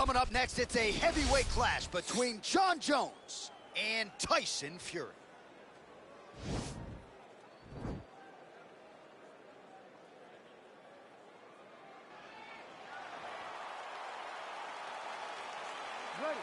Coming up next, it's a heavyweight clash between Jon Jones and Tyson Fury. Ready.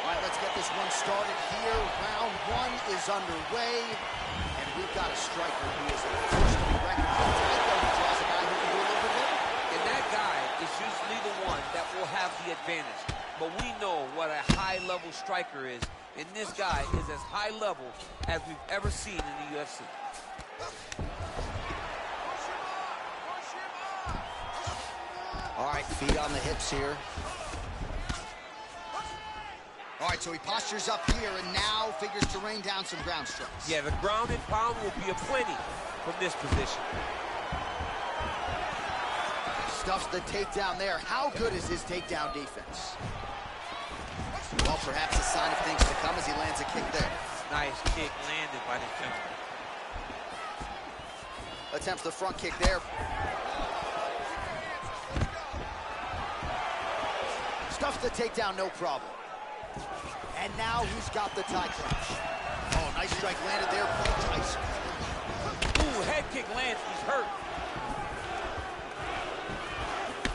All right, let's get this one started here. Round one is underway, and we've got a striker who is a force to be reckoned with. Tonight, though, he draws a guy who can do a little bit more. And that guy is usually the one that will have the advantage. But we know what a high-level striker is, and this guy is as high level as we've ever seen in the UFC. All right, feet on the hips here. All right, so he postures up here and now figures to rain down some ground strikes. Yeah, the ground and pound will be aplenty from this position. Stuffs the takedown there. How good is his takedown defense? Well, perhaps a sign of things to come as he lands a kick there. Nice kick landed by the gentleman. Attempts the front kick there. Stuffs the takedown, no problem. And now he's got the tie clutch. Oh, nice strike landed there by Tyson. Ooh, head kick lands, he's hurt.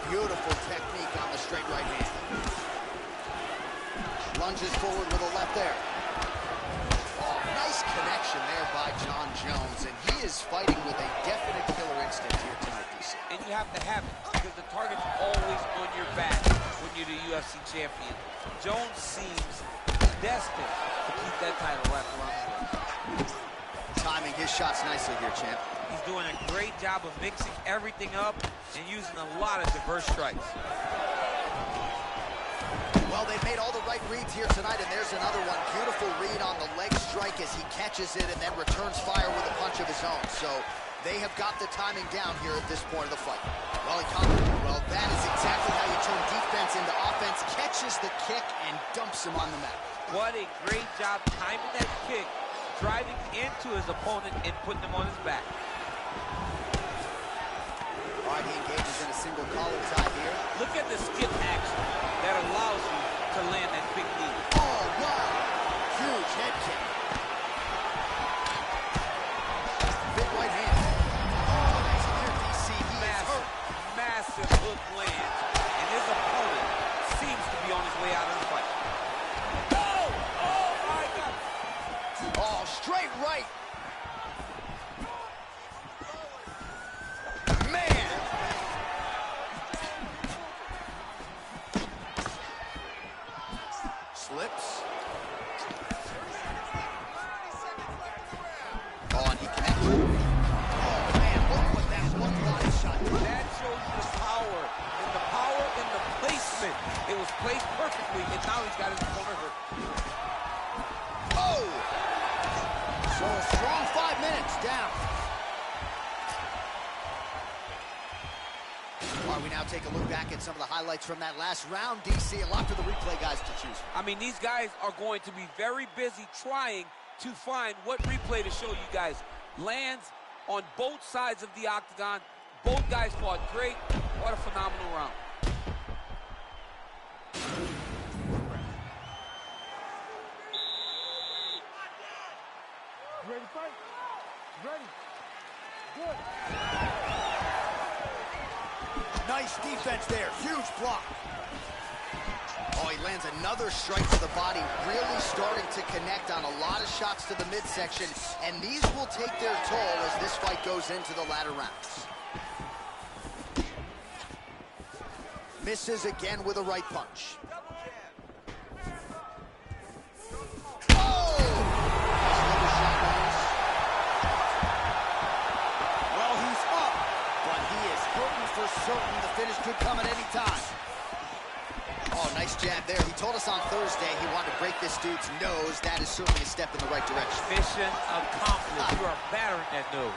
Beautiful technique on the straight right hand. Lunges forward with a left there. Oh, nice connection there by Jon Jones, and he is fighting with a definite killer instinct here tonight, DC. And you have to have it, because the target's always on your back when you're the UFC champion. Jones seems destined to keep that title wrapped around his waist. Timing his shots nicely here, champ. He's doing a great job of mixing everything up and using a lot of diverse strikes. Well, they made all the right reads here tonight, and there's another one. Beautiful read on the leg strike as he catches it and then returns fire with a punch of his own. So they have got the timing down here at this point of the fight. Well, he conquered it. Well, that is exactly how you turn defense into offense. Catches the kick and dumps him on the mat. What a great job timing that kick, driving into his opponent and putting him on his back. All right, he engages in a single collar tie here. Look at the skip action that allows you to land that big knee. Oh, wow. Huge head kick. Big right hand. Oh, that's near DC. He is hurt. Massive hook lands, and his opponent seems to be on his way out of the fight. Oh! Oh, my God! Oh, straight right. Man! Slips. Oh, and he connects. Oh, man, look what that one line shot did. That shows you the power, and the power in the placement. It was placed perfectly, and now he's got his opponent hurt. Oh! So a strong 5 minutes down. All right, we now take a look back at some of the highlights from that last round, DC. A lot for the replay guys to choose from. I mean, these guys are going to be very busy trying to find what replay to show you guys. Lands on both sides of the octagon. Both guys fought great. What a phenomenal round. Ready to fight? Ready. Good. Nice defense there. Huge block. Oh, he lands another strike to the body, really starting to connect on a lot of shots to the midsection, and these will take their toll as this fight goes into the latter rounds. Misses again with a right punch. Oh! Well, he's up, but he is hurting for certain. The finish could come at any time. Oh, nice jab there. He told us on Thursday he wanted to break this dude's nose. That is certainly a step in the right direction. Mission accomplished. You are battering that nose.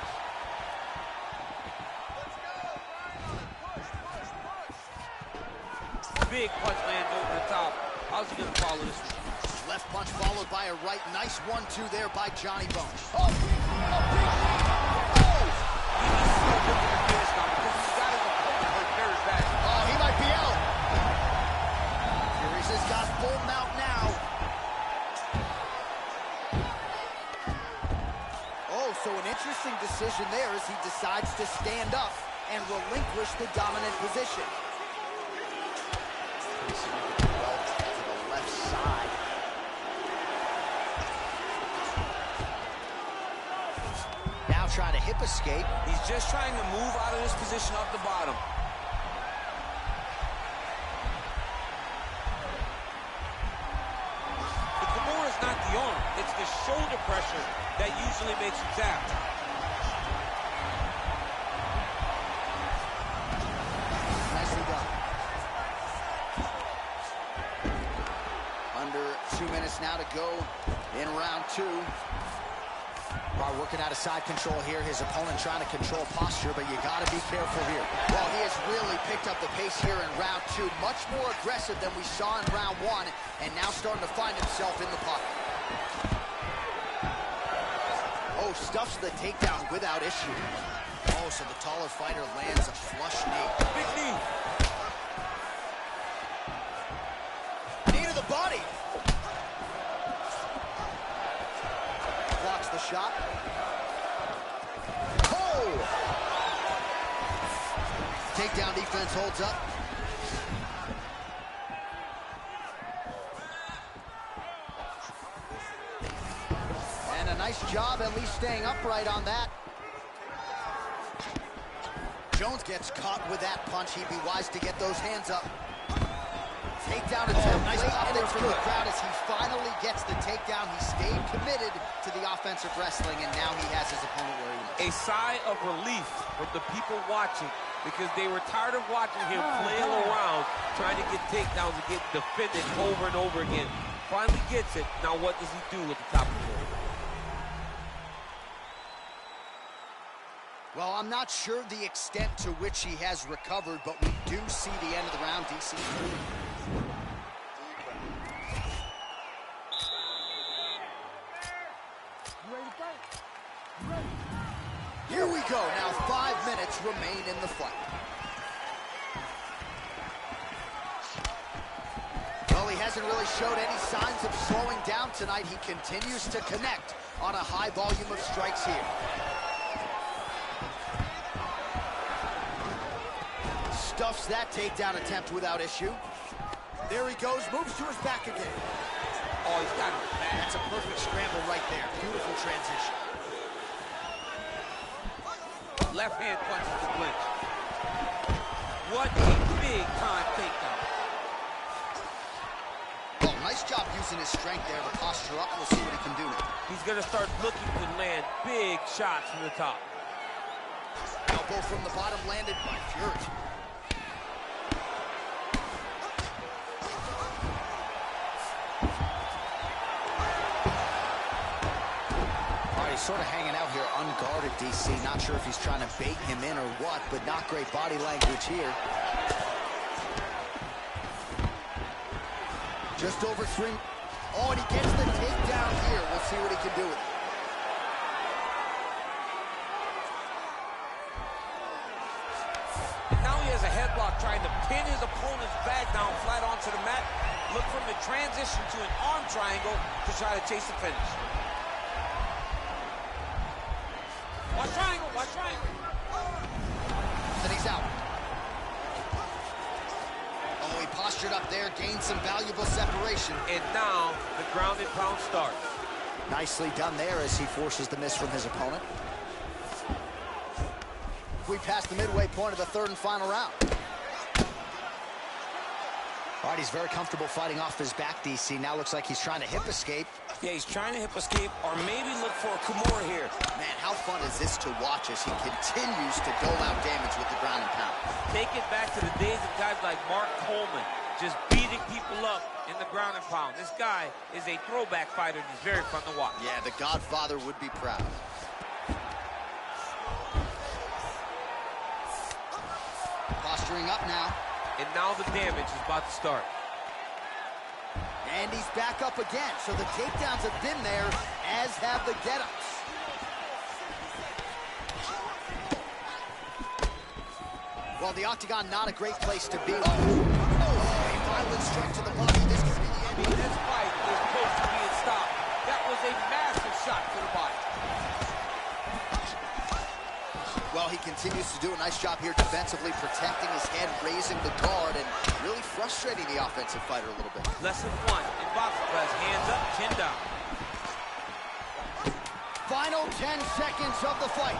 Big punch lands over the top. How's he going to follow this one? Left punch followed by a right. Nice 1-2 there by Johnny Bones. He needs to look at the finish now because he's got his opponent hurt very bad. Oh, he might be out. Furious has got full mount now. Oh, so an interesting decision there as he decides to stand up and relinquish the dominant position. Well to the left side. Now trying to hip escape. He's just trying to move out of this position off the bottom. The Kimura is not the arm. It's the shoulder pressure that usually makes you tap. Nicely done. Under 2 minutes now to go in round 2. Bar working out of side control here. His opponent trying to control posture, but you got to be careful here. Well, he has really picked up the pace here in round 2. Much more aggressive than we saw in round 1, and now starting to find himself in the pocket. Oh, stuffs the takedown without issue. Oh, so the taller fighter lands a flush knee. Big knee. Knee to the body. Blocks the shot. Oh! Takedown defense holds up. And a nice job at least staying upright on that. Jones gets caught with that punch. He'd be wise to get those hands up. Takedown attempt nice late pop and into for the good. crowd as he finally gets the takedown. He stayed committed to the offensive wrestling, and now he has his opponent where he wants. A sigh of relief from the people watching because they were tired of watching him flail around trying to get takedowns and get defended over and over again. Finally gets it. Now what does he do with the top of the board? Well, I'm not sure the extent to which he has recovered, but we do see the end of the round, DC. You ready to fight? You ready? Here we go. Now 5 minutes remain in the fight. Well, he hasn't really showed any signs of slowing down tonight. He continues to connect on a high volume of strikes here. Stuffs that takedown attempt without issue. There he goes, moves to his back again. Oh, he's got it back. That's a perfect scramble right there. Beautiful transition. Left hand punches the clinch. What a big time takedown. Oh, nice job using his strength there to posture up. We'll see what he can do now. He's going to start looking to land big shots from the top. Elbow from the bottom landed by Fury. Sort of hanging out here unguarded, DC. Not sure if he's trying to bait him in or what, but not great body language here. Just over 3. Oh, and he gets the takedown here. We'll see what he can do with it. And now he has a headlock trying to pin his opponent's back down flat onto the mat. Look from the transition to an arm triangle to try to chase the finish. Watch triangle, watch triangle. Then he's out. Oh, he postured up there, gained some valuable separation. And now the ground and pound starts. Nicely done there as he forces the miss from his opponent. We passed the midway point of the third and final round. All right, he's very comfortable fighting off his back, DC. Now looks like he's trying to hip escape. Yeah, he's trying to hip escape or maybe look for a Kimura here. Man, how fun is this to watch as he continues to dole out damage with the ground and pound. Take it back to the days of guys like Mark Coleman, just beating people up in the ground and pound. This guy is a throwback fighter, and he's very fun to watch. Yeah, the Godfather would be proud. Posturing up now. And now the damage is about to start. And he's back up again. So the takedowns have been there, as have the get-ups. Well, the octagon, not a great place to be. Oh, a violent strike to the body. This could be the end. This fight is close to being stopped. That was a massive shot to the body. Well, he continues to do a nice job here defensively, protecting his head, raising the guard, and really frustrating the offensive fighter a little bit. Lesson 1 in boxing class, hands up, chin down. Final 10 seconds of the fight.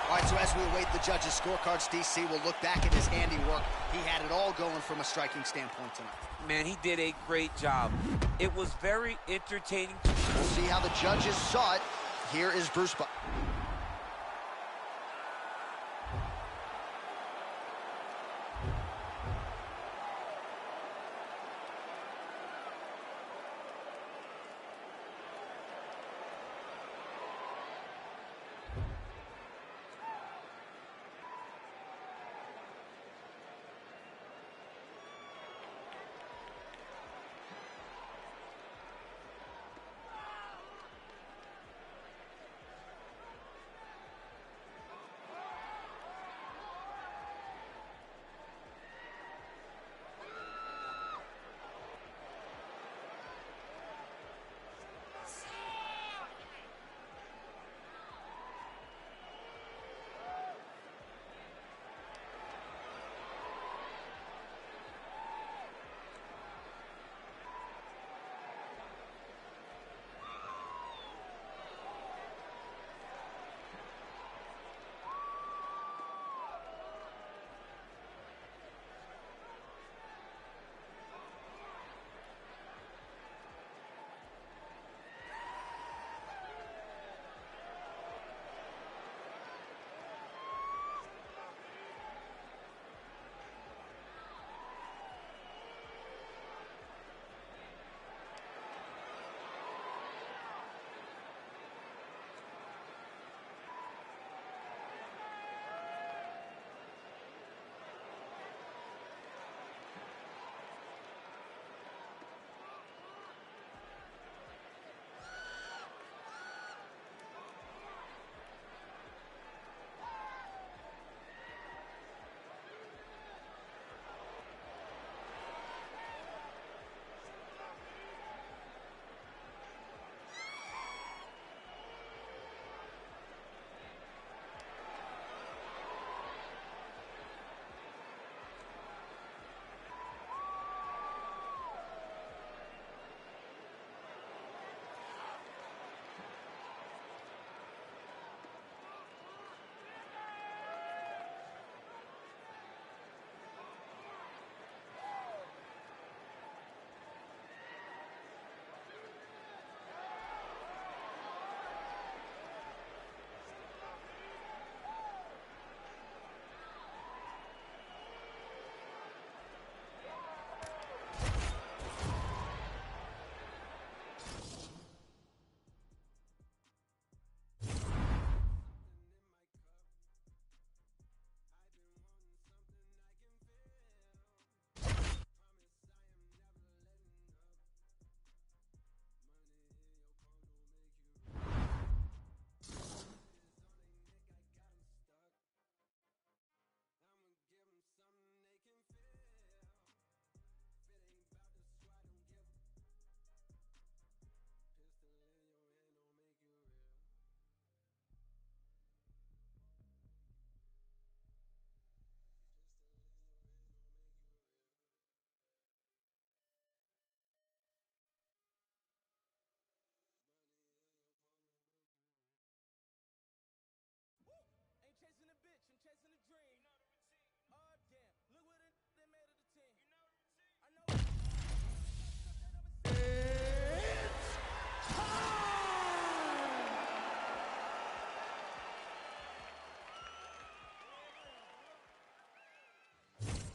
All right, so as we await the judges' scorecards, DC will look back at his handiwork. He had it all going from a striking standpoint tonight. Man, he did a great job. It was very entertaining. We'll see how the judges saw it. Here is Bruce Buffer.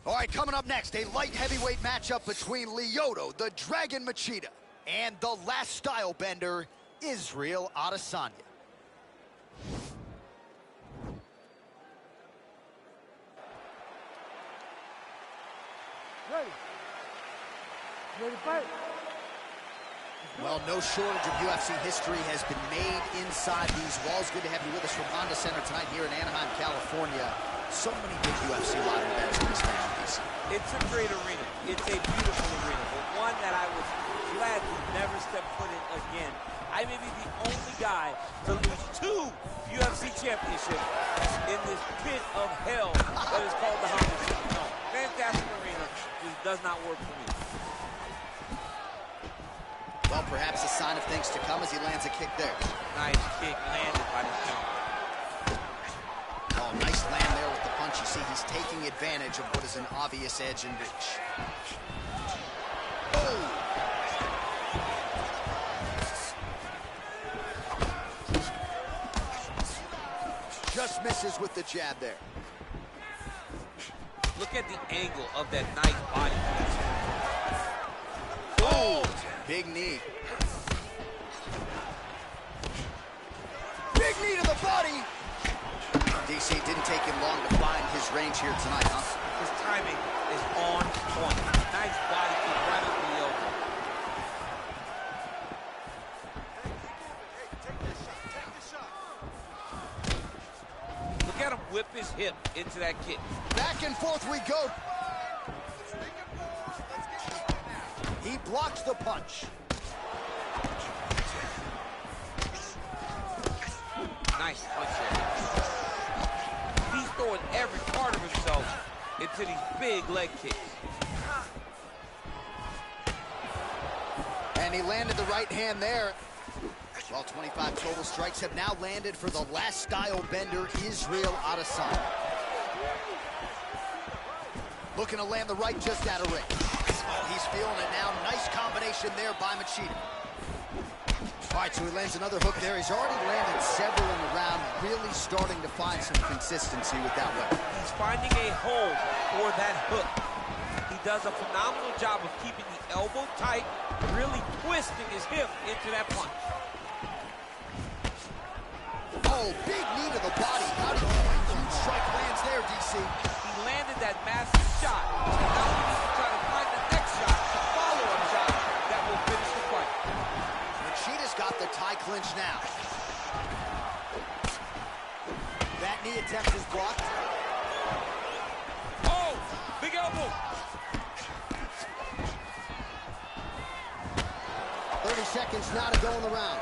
All right, coming up next, a light heavyweight matchup between Lyoto, the Dragon Machida, and the last style bender, Israel Adesanya. Ready. Ready to fight. Well, no shortage of UFC history has been made inside these walls. Good to have you with us from Honda Center tonight here in Anaheim, California. So many big UFC live events in this town, DC. It's a great arena. It's a beautiful arena, but one that I was glad to never step foot in again. I may be the only guy to lose 2 UFC championships in this pit of hell that is called the Honda Center. No, fantastic arena. Just does not work for me. Well, perhaps a sign of things to come as he lands a kick there. Nice kick landed by the jump. Oh, nice land there with the punch. You see, he's taking advantage of what is an obvious edge and reach. Oh! Just misses with the jab there. Look at the angle of that nice body. Oh! Big knee. Big knee to the body! DC, didn't take him long to find his range here tonight, huh? His timing is on point. Nice body kick right up the elbow. Look at him whip his hip into that kick. Back and forth we go. He blocks the punch. Nice punch there. He's throwing every part of himself into these big leg kicks. And he landed the right hand there. Well, 25 total strikes have now landed for the last style bender, Israel Adesanya. Looking to land the right just out of range. Oh, he's feeling it now. Nice combination there by Machida. All right, so he lands another hook there. He's already landed several in the round, really starting to find some consistency with that weapon. He's finding a hole for that hook. He does a phenomenal job of keeping the elbow tight, really twisting his hip into that punch. Oh, big knee to the body. How do you huge strike lands there, DC? He landed that massive shot. Now he needs to try to find the next shot, the follow-up shot that will finish the fight. Machida's got the tie clinch now. That knee attempt is blocked. Oh, big elbow. 30 seconds now to go in the round.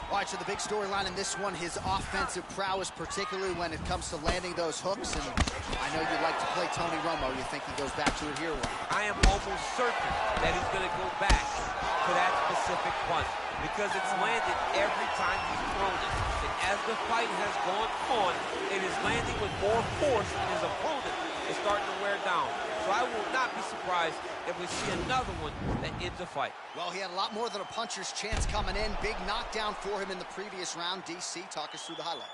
All right, so the big storyline in this one, his offensive prowess, particularly when it comes to landing those hooks. And I know you like to play Tony Romo. You think he goes back to it here? I am almost certain that he's going to go back to that specific punch because it's landed every time he's thrown it. And as the fight has gone on, it is landing with more force and his opponent is starting to wear down. So I will not be surprised if we see another one that ends the fight. Well, he had a lot more than a puncher's chance coming in. Big knockdown for him in the previous round. DC, talk us through the highlight.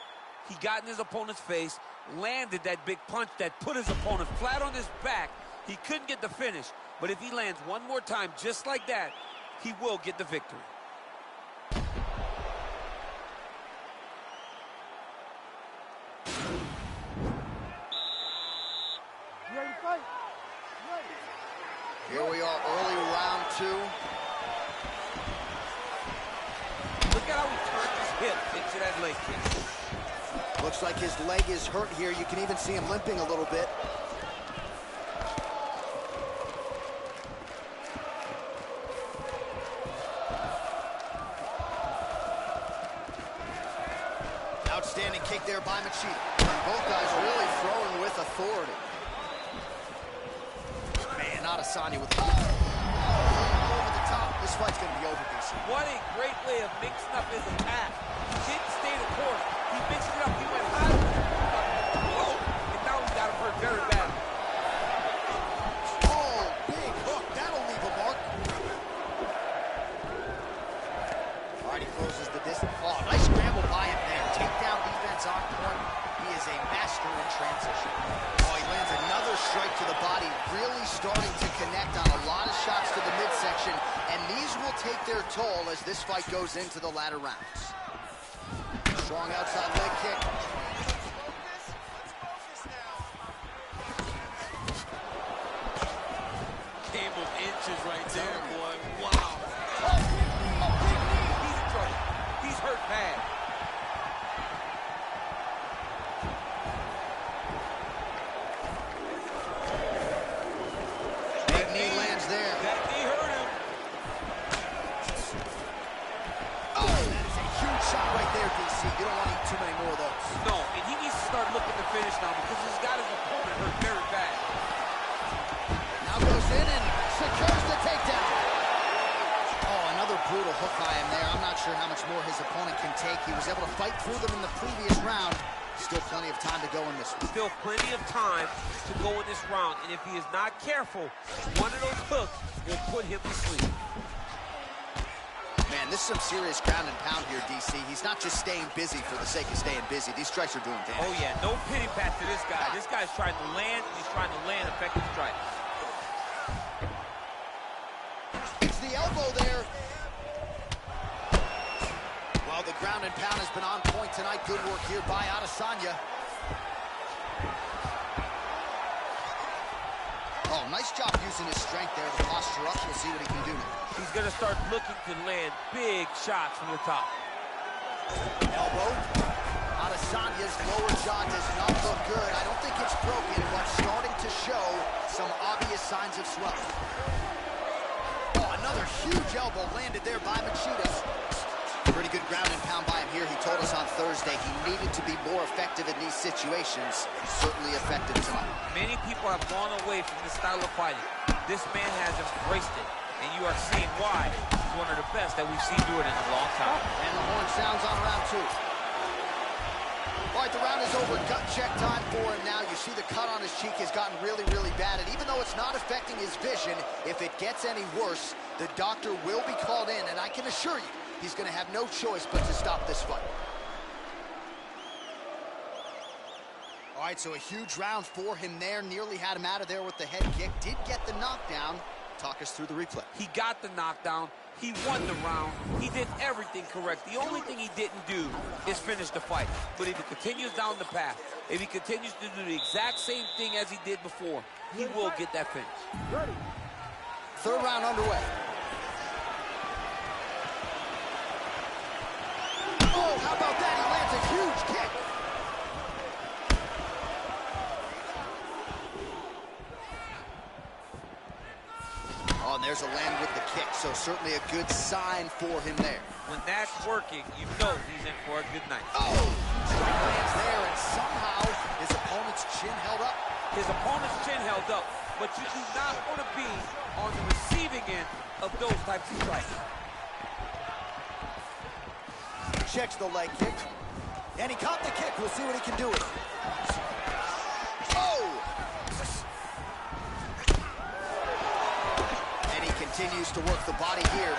He got in his opponent's face, landed that big punch that put his opponent flat on his back. He couldn't get the finish, but if he lands one more time just like that, he will get the victory. You ready to fight? Ready. Here we are, early round 2. Look at how he turned his hip into that leg kick. Looks like his leg is hurt here. You can even see him limping a little bit. Outstanding kick there by Machida. Both guys really throwing with authority. Man, Adesanya with over the top. This fight's going to be over, DC. What a great way of mixing up his attack. He didn't stay the course. He mixed it up. He went high. Whoa. And now he got him hurt very bad. Oh, big hook. That'll leave a mark. All right, he closes the distance. Oh, nice scramble by him there. Takedown defense on point. He is a master in transition. Oh, he lands another strike to the body, really starting to connect on a lot of shots to the midsection, and these will take their toll as this fight goes into the latter rounds. Strong outside leg kick. nervous now because he's got his opponent hurt very bad. Now goes in and secures the takedown. Oh, another brutal hook by him there. I'm not sure how much more his opponent can take. He was able to fight through them in the previous round. Still plenty of time to go in this one. Still plenty of time to go in this round, and if he is not careful, one of those hooks will put him to sleep. Man, this is some serious ground and pound here, DC. He's not just staying busy for the sake of staying busy. These strikes are doing damage. Oh, yeah, no pity pat to this guy. This guy's trying to land, and he's trying to land effective strikes. It's the elbow there. Well, the ground and pound has been on point tonight. Good work here by Adesanya. Oh, nice job using his strength there to posture up. We'll see what he can do now. He's going to start looking to land big shots from the top. Elbow. Adesanya's lower jaw does not look good. I don't think it's broken, but starting to show some obvious signs of swelling. Oh, another huge elbow landed there by Machidas. Pretty good ground and pound by him here. He told us on Thursday he needed to be more effective in these situations. Certainly effective tonight. Many people have gone away from this style of fighting. This man has embraced it, and you are seeing why he's one of the best that we've seen do it in a long time. And the horn sounds on round two. All right, the round is over. Gut check time for him now. You see the cut on his cheek has gotten really, really bad. And even though it's not affecting his vision, if it gets any worse, the doctor will be called in. And I can assure you, he's going to have no choice but to stop this fight. All right, so a huge round for him there. Nearly had him out of there with the head kick. Did get the knockdown. Talk us through the replay. He got the knockdown. He won the round. He did everything correct. The only thing he didn't do is finish the fight. But if he continues down the path, if he continues to do the exact same thing as he did before, he will get that finish. Ready. Third round underway. Oh, how about that? He lands a huge kick. Oh, and there's a land with the kick, so certainly a good sign for him there. When that's working, you know he's in for a good night. Oh! Strike lands there, and somehow his opponent's chin held up. His opponent's chin held up, but you do not want to be on the receiving end of those types of strikes. Checks the leg kick, and he caught the kick. We'll see what he can do with it. Oh! And he continues to work the body here.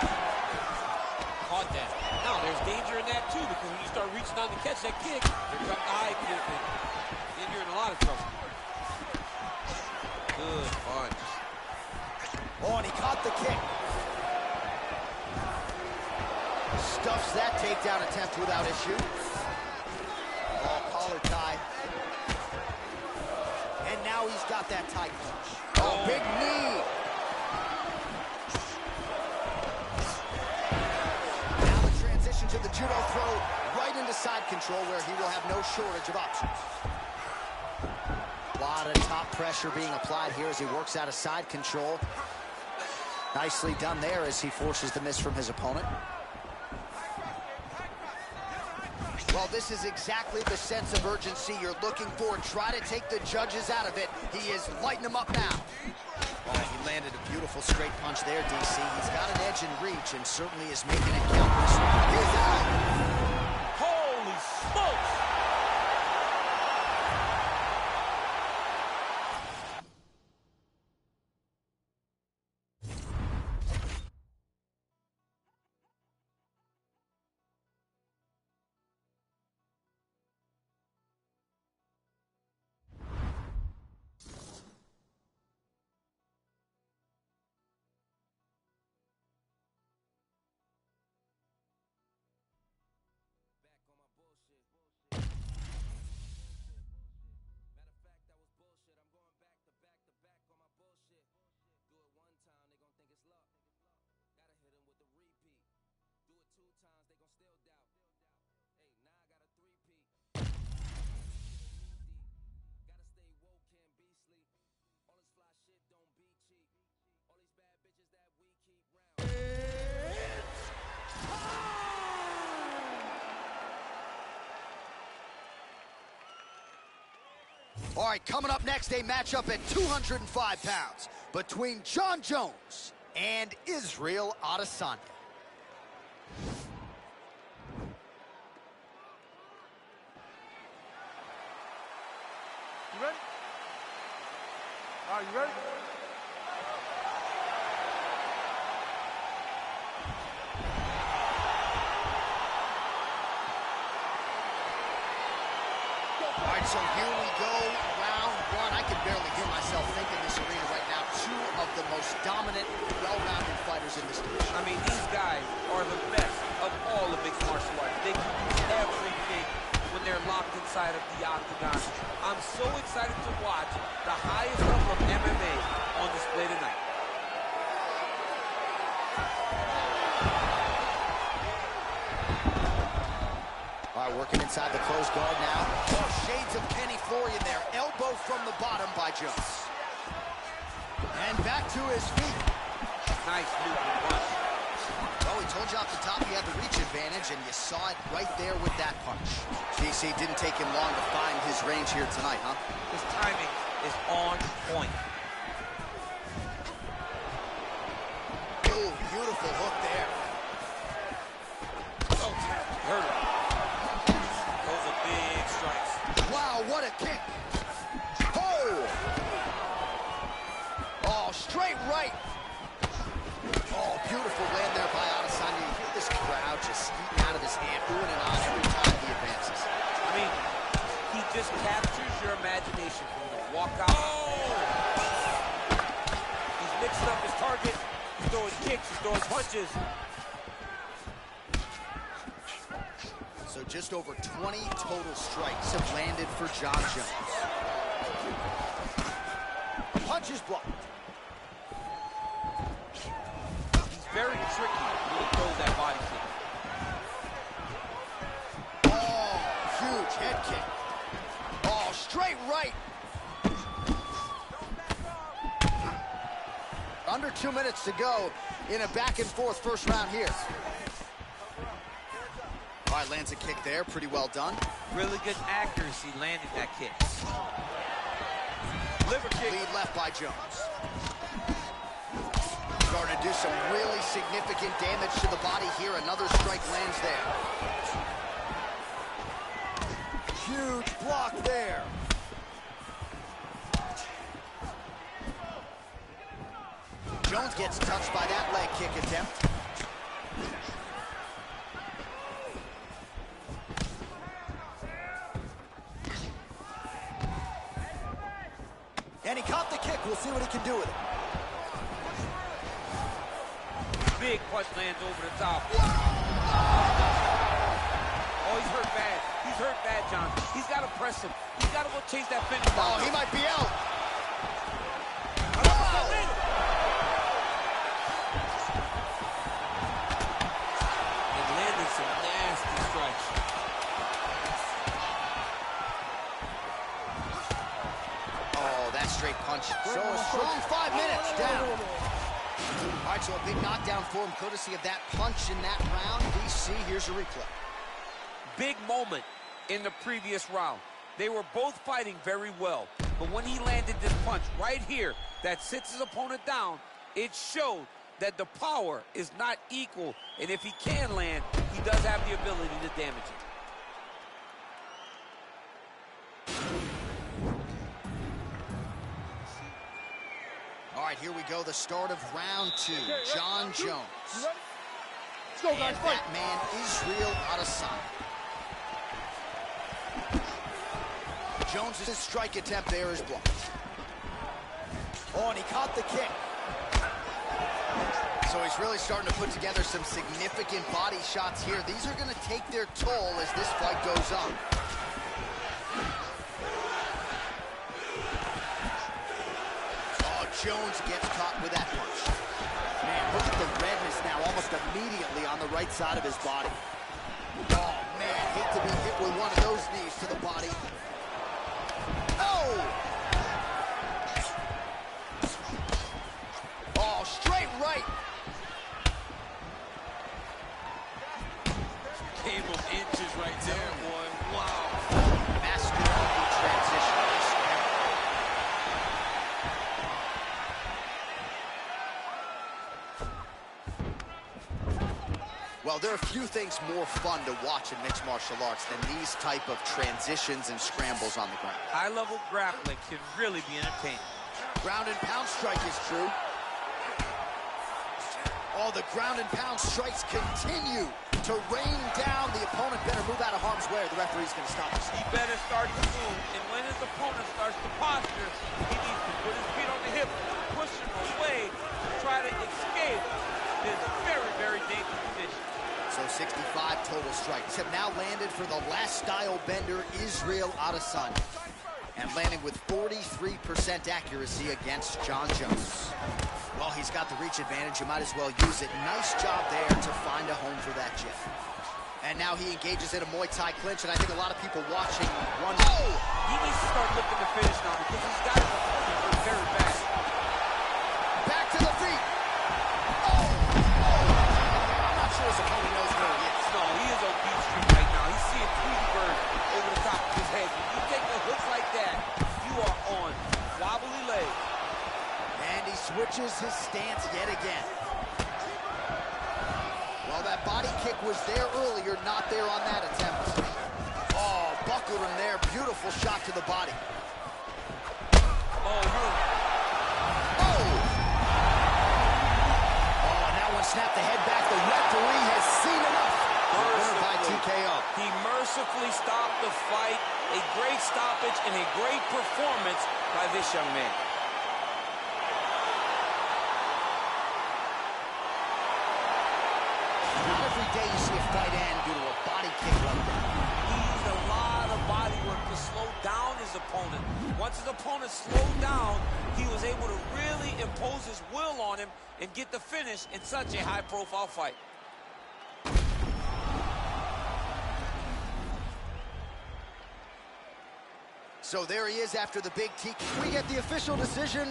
Caught that. Now, there's danger in that, too, because when you start reaching out to catch that kick, here comes the high kick, and you're in a lot of trouble. Good punch. Oh, and he caught the kick. Stuffs that takedown attempt without issue. Oh, collar tie. And now he's got that tie punch. Oh, big knee. Now the transition to the judo throw right into side control where he will have no shortage of options. A lot of top pressure being applied here as he works out of side control. Nicely done there as he forces the miss from his opponent. Well, this is exactly the sense of urgency you're looking for. Try to take the judges out of it. He is lighting them up now. Oh, he landed a beautiful straight punch there, DC. He's got an edge in reach and certainly is making it count. He's out. Holy smokes! All right, coming up next, a matchup at 205 pounds between Jon Jones and Israel Adesanya. You ready? Are you ready? All right, so here we go, round one. I can barely hear myself think in this arena right now. Two of the most dominant, well-rounded fighters in this division. I mean, these guys are the best of all the mixed martial arts. They can do everything when they're locked inside of the octagon. I'm so excited to watch the highest level of MMA on display tonight. All right, working inside the closed guard now. Oh, shades of Kenny Florian there. Elbow from the bottom by Jones. And back to his feet. Nice movement punch. Well, we told you off the top he had the reach advantage, and you saw it right there with that punch. DC didn't take him long to find his range here tonight, huh? His timing is on point. Oh, beautiful hook there. Oh, hurt him. Those are big strikes. Wow, what a kick. Oh! Oh, straight right. Oh, beautiful land there by Adesanya. You hear this crowd just eating out of his hand, oohing and on every time he advances. I mean, he just captures your imagination from the walkout. Oh! He's mixing up his target. He's throwing kicks, he's throwing punches. So just over 20 total strikes have landed for Jon Jones. Punch is blocked. He's very tricky when he throws that body kick. Oh, huge head kick. Oh, straight right. Under 2 minutes to go in a back-and-forth first round here. All right, lands a kick there. Pretty well done. Really good accuracy landing that kick. Liver kick. Lead left by Jones. Starting to do some really significant damage to the body here. Another strike lands there. Huge block there. Jones gets touched by that leg kick attempt. And he caught the kick. We'll see what he can do with it. Big punch lands over the top. Oh, he's hurt bad. He's hurt bad, John. He's got to press him. He's got to go chase that finish. Oh, he might be out. And landing some nasty strikes. Oh, that straight punch. So a strong 5 minutes down. All right, so a big knockdown for him, courtesy of that punch in that round. DC, here's a replay. Big moment in the previous round. They were both fighting very well, but when he landed this punch right here that sits his opponent down, it showed that the power is not equal, and if he can land, he does have the ability to damage it. All right, here we go, the start of round two. Jon Jones. You ready? Let's go, guys. And Fight. that man, Israel Adesanya. Jones' strike attempt there is blocked. Oh, and he caught the kick. So he's really starting to put together some significant body shots here. These are going to take their toll as this fight goes on. Oh, Jones gets caught with that punch. Man, look at the redness now almost immediately on the right side of his body. Oh, man, hate to be hit with one of those knees to the body. Oh! Oh, straight right. Game of inches right there, boy. Wow. Master of the transition. Well, there are few things more fun to watch in mixed martial arts than these type of transitions and scrambles on the ground. High-level grappling can really be entertaining. Ground and pound strike is true. Oh, the ground and pound strikes continue to rain down. The opponent better move out of harm's way or the referee's going to stop us. He better start to move, and when his opponent starts to posture, he needs to put his feet on the hip, push him away to try to escape this very, very dangerous position. So 65 total strikes have now landed for the last style bender, Israel Adesanya. And landing with 43% accuracy against Jon Jones. Well, he's got the reach advantage. You might as well use it. Nice job there to find a home for that jab. And now he engages in a Muay Thai clinch, and I think a lot of people watching wonder. Oh! He needs to start looking to finish now because he's got his opponent hurt very bad. Back to the feet. Oh! I'm not sure his opponent knows where he is. No, he is on beat street right now. He's seeing Tweety Bird over the top of his head. When you take the hooks like that, you are on wobbly legs. And he switches his stance yet again. Well, that body kick was there earlier, not there on that attempt. Oh, buckled him there. Beautiful shot to the body. Oh, hurt. Oh! Oh, and that one snapped the head back. The referee has seen enough. Winner by TKO. He mercifully stopped the fight. A great stoppage and a great performance by this young man. Not every day you see a fight end due to a body kick like that. He used a lot of body work to slow down his opponent. Once his opponent slowed down, he was able to really impose his will on him and get the finish in such a high-profile fight. So there he is after the big TKO. We get the official decision.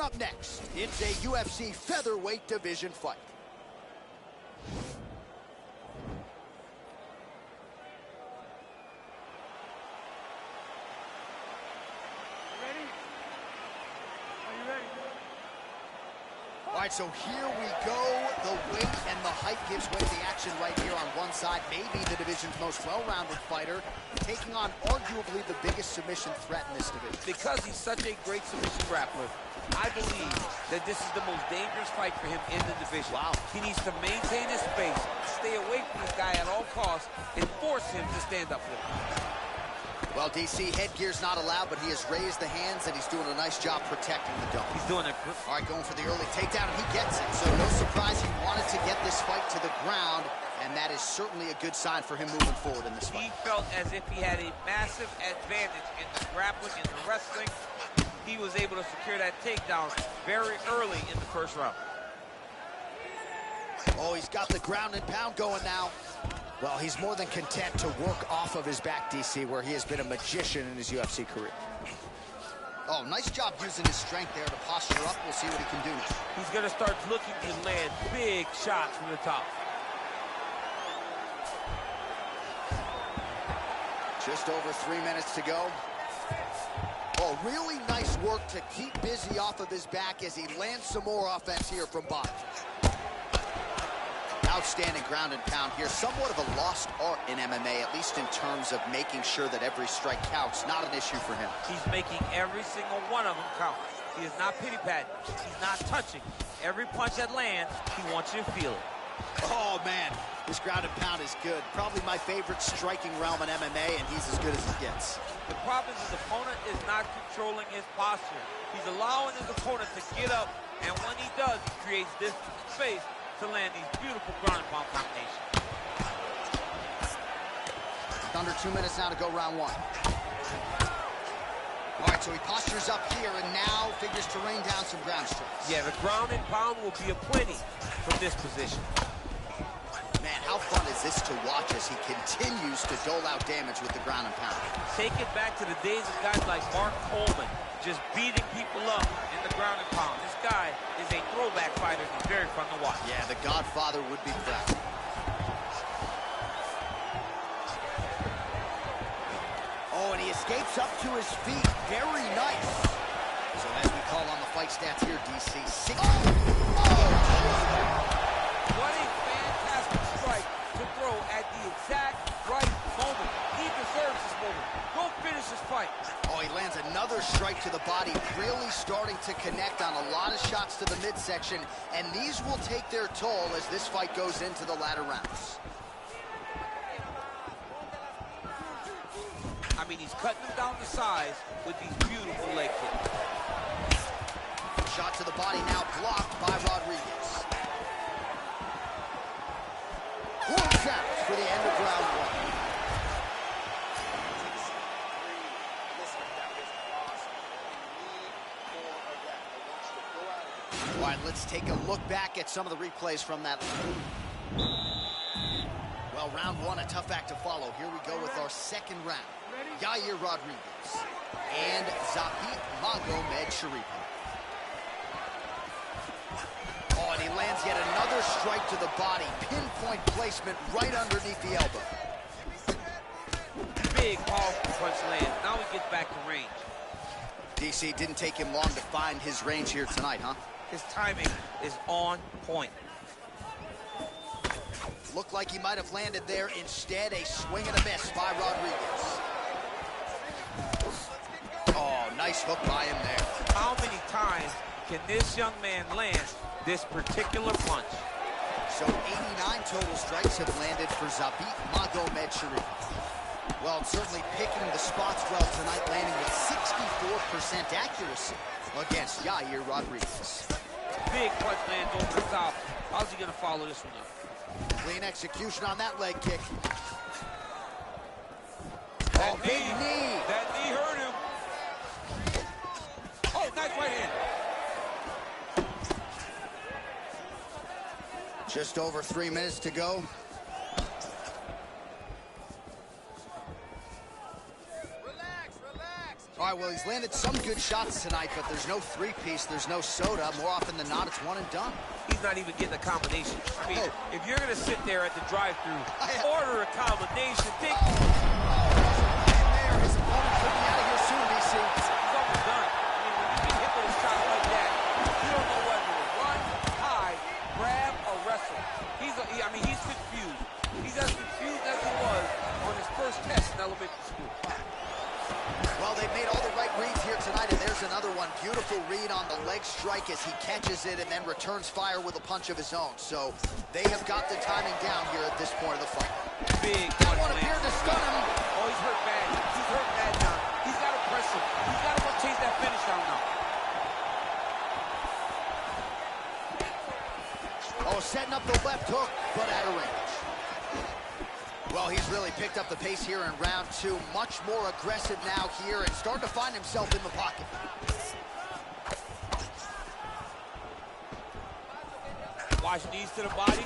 up next, it's a UFC featherweight division fight. Ready? Are you ready? All right, so here we go. The weight and the height gives way to the action right here on one side. Maybe the division's most well-rounded fighter, taking on arguably the biggest submission threat in this division. Because he's such a great submission grappler, I believe that this is the most dangerous fight for him in the division. Wow. He needs to maintain his space, stay away from this guy at all costs, and force him to stand up for him. Well, DC, headgear's not allowed, but he has raised the hands, and he's doing a nice job protecting the dome. He's doing it. All right, going for the early takedown, and he gets it. So no surprise he wanted to get this fight to the ground, and that is certainly a good sign for him moving forward in this fight. He felt as if he had a massive advantage in the grappling and the wrestling. He was able to secure that takedown very early in the first round. Oh, he's got the ground and pound going now. Well, he's more than content to work off of his back, DC, where he has been a magician in his UFC career. Oh, nice job using his strength there to posture up. We'll see what he can do now. He's going to start looking to land big shots from the top. Just over 3 minutes to go. Oh, really nice work to keep busy off of his back as he lands some more offense here from bottom. Outstanding ground and pound here. Somewhat of a lost art in MMA, at least in terms of making sure that every strike counts. Not an issue for him. He's making every single one of them count. He is not pity-patting. He's not touching. Every punch that lands, he wants you to feel it. Oh, man. This ground and pound is good. Probably my favorite striking realm in MMA, and he's as good as he gets. The problem is his opponent is not controlling his posture. He's allowing his opponent to get up, and when he does, he creates this space to land these beautiful ground and pound combinations. Under 2 minutes now to go round one. All right, so he postures up here and now figures to rain down some ground strikes. Yeah, the ground and pound will be aplenty from this position. Man, how fun is this to watch as he continues to dole out damage with the ground and pound? Take it back to the days of guys like Mark Coleman, just beating people up in the ground and pound. This guy is a throwback fighter. He's very fun to watch. Yeah, the Godfather would be proud. Oh, and he escapes up to his feet. Very nice. So as we call on the fight stats here, DC. What a fantastic strike to throw at the exact right moment. He deserves this moment. Go finish this fight. Oh, he lands another strike to the body, really starting to connect on a lot of shots to the midsection, and these will take their toll as this fight goes into the latter rounds. I mean, he's cutting them down to size with these beautiful leg kicks. Shot to the body now blocked by Rodriguez. 1 count for the end of round one. All right, let's take a look back at some of the replays from that. Well, round one, a tough act to follow. Here we go with our second round. Yair Rodriguez and Zabit Magomedsharipov. Oh, and he lands yet another strike to the body. Pinpoint placement right underneath the elbow. Big, powerful punch lands. Now he gets back to range. DC, didn't take him long to find his range here tonight, huh? His timing is on point. Looked like he might have landed there. Instead, a swing and a miss by Rodriguez. Oh, nice hook by him there. How many times can this young man land this particular punch? So 89 total strikes have landed for Zabit Magomedsharipov. Well, certainly picking the spots well tonight, landing with 64% accuracy against Yair Rodriguez. Big punch lands over the top. How's he going to follow this one up? Clean execution on that leg kick. That big knee. That knee hurt him. Oh, nice right hand. Just over 3 minutes to go. All right, well, he's landed some good shots tonight, but there's no three-piece, there's no soda. More often than not, it's one and done. He's not even getting a combination. I mean, if you're going to sit there at the drive-thru, order a combination, think... there, his opponent could be out of here soon, DC. It's almost done. I mean, when you get hit with a shot like that, you don't know whether to run, hide, grab, or wrestle. He's confused. He's as confused as he was on his first test in elementary school. Well, they've made all the right reads here tonight, and there's another one. Beautiful read on the leg strike as he catches it and then returns fire with a punch of his own. So they have got the timing down here at this point of the fight. Big That punch one appeared to stun him. Oh, he's hurt bad. He's hurt bad now. He's got to press him. He's got to chase that finish down now. Oh, setting up the left hook, but out of range. Well, he's really picked up the pace here in round two. Much more aggressive now here and starting to find himself in the pocket. Watch knees to the body.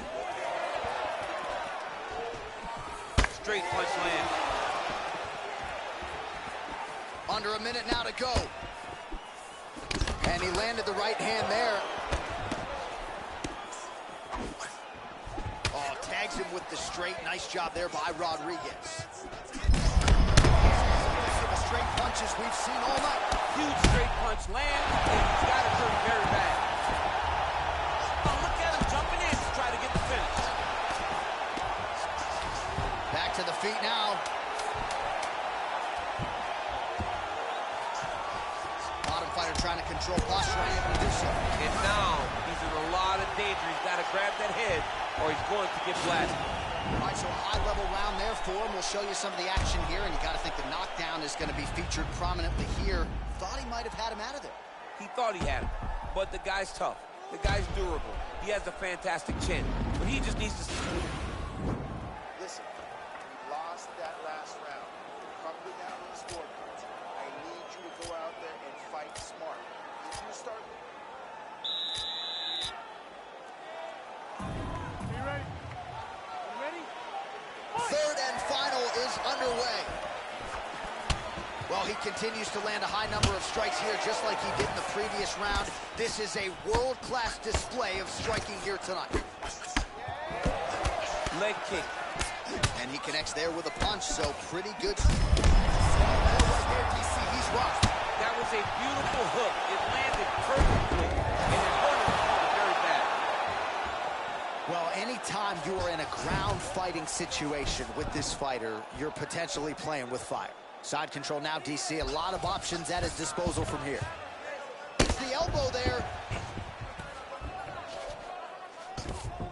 Straight punch land. Under a minute now to go. And he landed the right hand there. Oh, tags him with the straight. Nice job there by Rodriguez. The straight punches we've seen all night. Huge straight punch lands, and he's got it hurt very bad. Oh, look at him jumping in to try to get the finish. Back to the feet now. Bottom fighter trying to control posture, unable to do so. And now he's in a lot of danger. He's got to grab that head, or he's going to get blasted. All right, so a high-level round there for him. We'll show you some of the action here, and you got to think the knockdown is going to be featured prominently here. Thought he might have had him out of there. He thought he had him, but the guy's tough. The guy's durable. He has a fantastic chin, but he just needs to... Listen, you lost that last round. Coming down on the scorecards. I need you to go out there and fight smart. If you start... You ready? You ready? Third and final is underway. Well, he continues to land a high number of strikes here, just like he did in the previous round. This is a world-class display of striking here tonight. Leg kick. And he connects there with a punch, so pretty good. Right there, DC, he's rough. That was a beautiful hook. It landed perfectly, and it hurt him very bad. Well, anytime you are in a ground fighting situation with this fighter, you're potentially playing with fire. Side control now, DC. A lot of options at his disposal from here. It's the elbow there.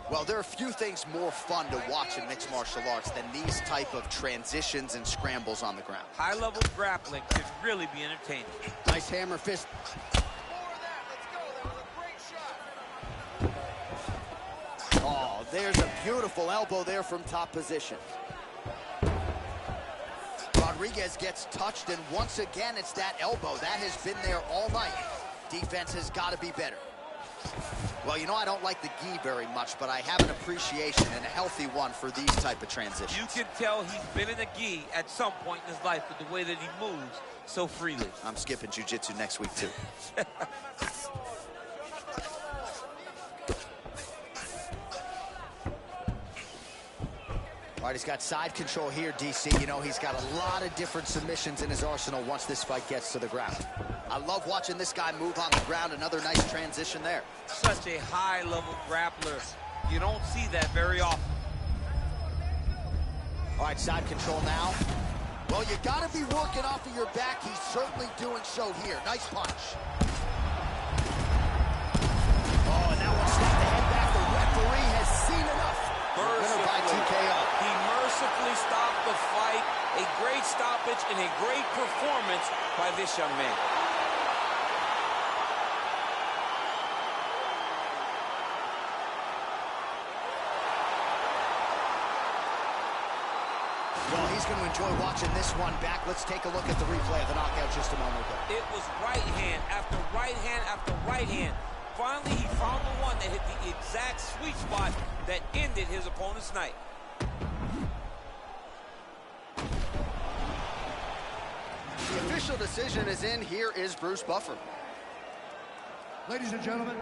Well, there are few things more fun to watch in mixed martial arts than these type of transitions and scrambles on the ground. High-level grappling can really be entertaining. Nice hammer fist. Oh, there's a beautiful elbow there from top position. Rodriguez gets touched, and once again, it's that elbow. That has been there all night. Defense has got to be better. Well, you know, I don't like the gi very much, but I have an appreciation, and a healthy one, for these type of transitions. You can tell he's been in a gi at some point in his life with the way that he moves so freely. I'm skipping jiu-jitsu next week, too. All right, he's got side control here, DC. You know, he's got a lot of different submissions in his arsenal once this fight gets to the ground. I love watching this guy move on the ground. Another nice transition there. Such a high-level grappler. You don't see that very often. All right, side control now. Well, you got to be working off of your back. He's certainly doing so here. Nice punch. Oh, and that one snapped the head back. The referee has seen enough. Winner by TKO. He mercifully stopped the fight. A great stoppage and a great performance by this young man. Well, he's going to enjoy watching this one back. Let's take a look at the replay of the knockout just a moment ago. It was right hand after right hand after right hand. Finally, he found the one that hit the exact sweet spot that ended his opponent's night. The official decision is in. Here is Bruce Buffer. Ladies and gentlemen,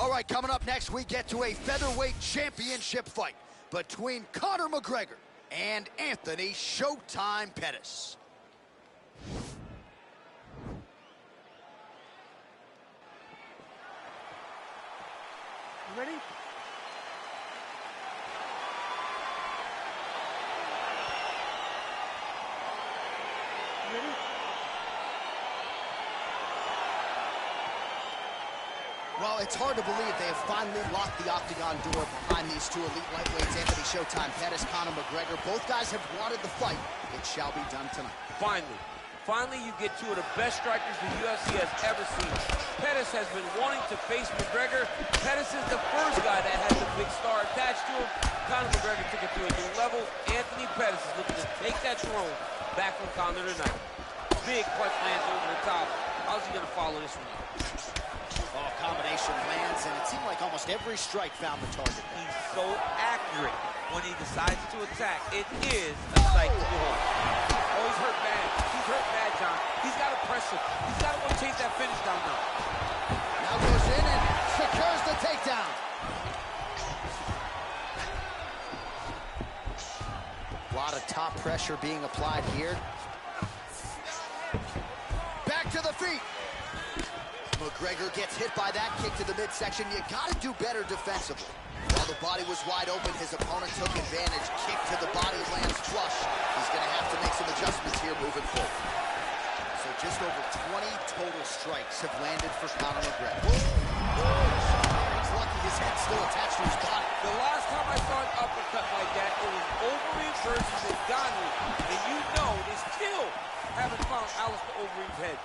all right, coming up next, we get to a featherweight championship fight between Conor McGregor and Anthony Showtime Pettis. You ready? You ready? Well, it's hard to believe they have finally locked the octagon door behind these two elite lightweights, Anthony Showtime Pettis, Conor McGregor. Both guys have wanted the fight. It shall be done tonight. Finally you get two of the best strikers the UFC has ever seen. Pettis has been wanting to face McGregor. Pettis is the first guy that has a big star attached to him. Conor McGregor took it to a new level. Anthony Pettis is looking to take that throne back from Conor tonight. Big punch lands over the top. How's he going to follow this one up? Oh, combination lands, and it seemed like almost every strike found the target. He's so accurate when he decides to attack. It is a sight to behold. Oh, he's hurt bad. He's hurt bad, John. He's got to press him. He's got to go chase that finish down now. Now goes in and secures the takedown. A lot of top pressure being applied here. the feet. McGregor gets hit by that kick to the midsection. You gotta do better defensively. While the body was wide open, his opponent took advantage. Kick to the body lands flush. He's gonna have to make some adjustments here moving forward. So just over 20 total strikes have landed for Conor McGregor. He's lucky his head's still attached to his body. The last time I saw an uppercut like that, it was Overeem versus Ngannou. And you know they still haven't found Alistair Overeem's head.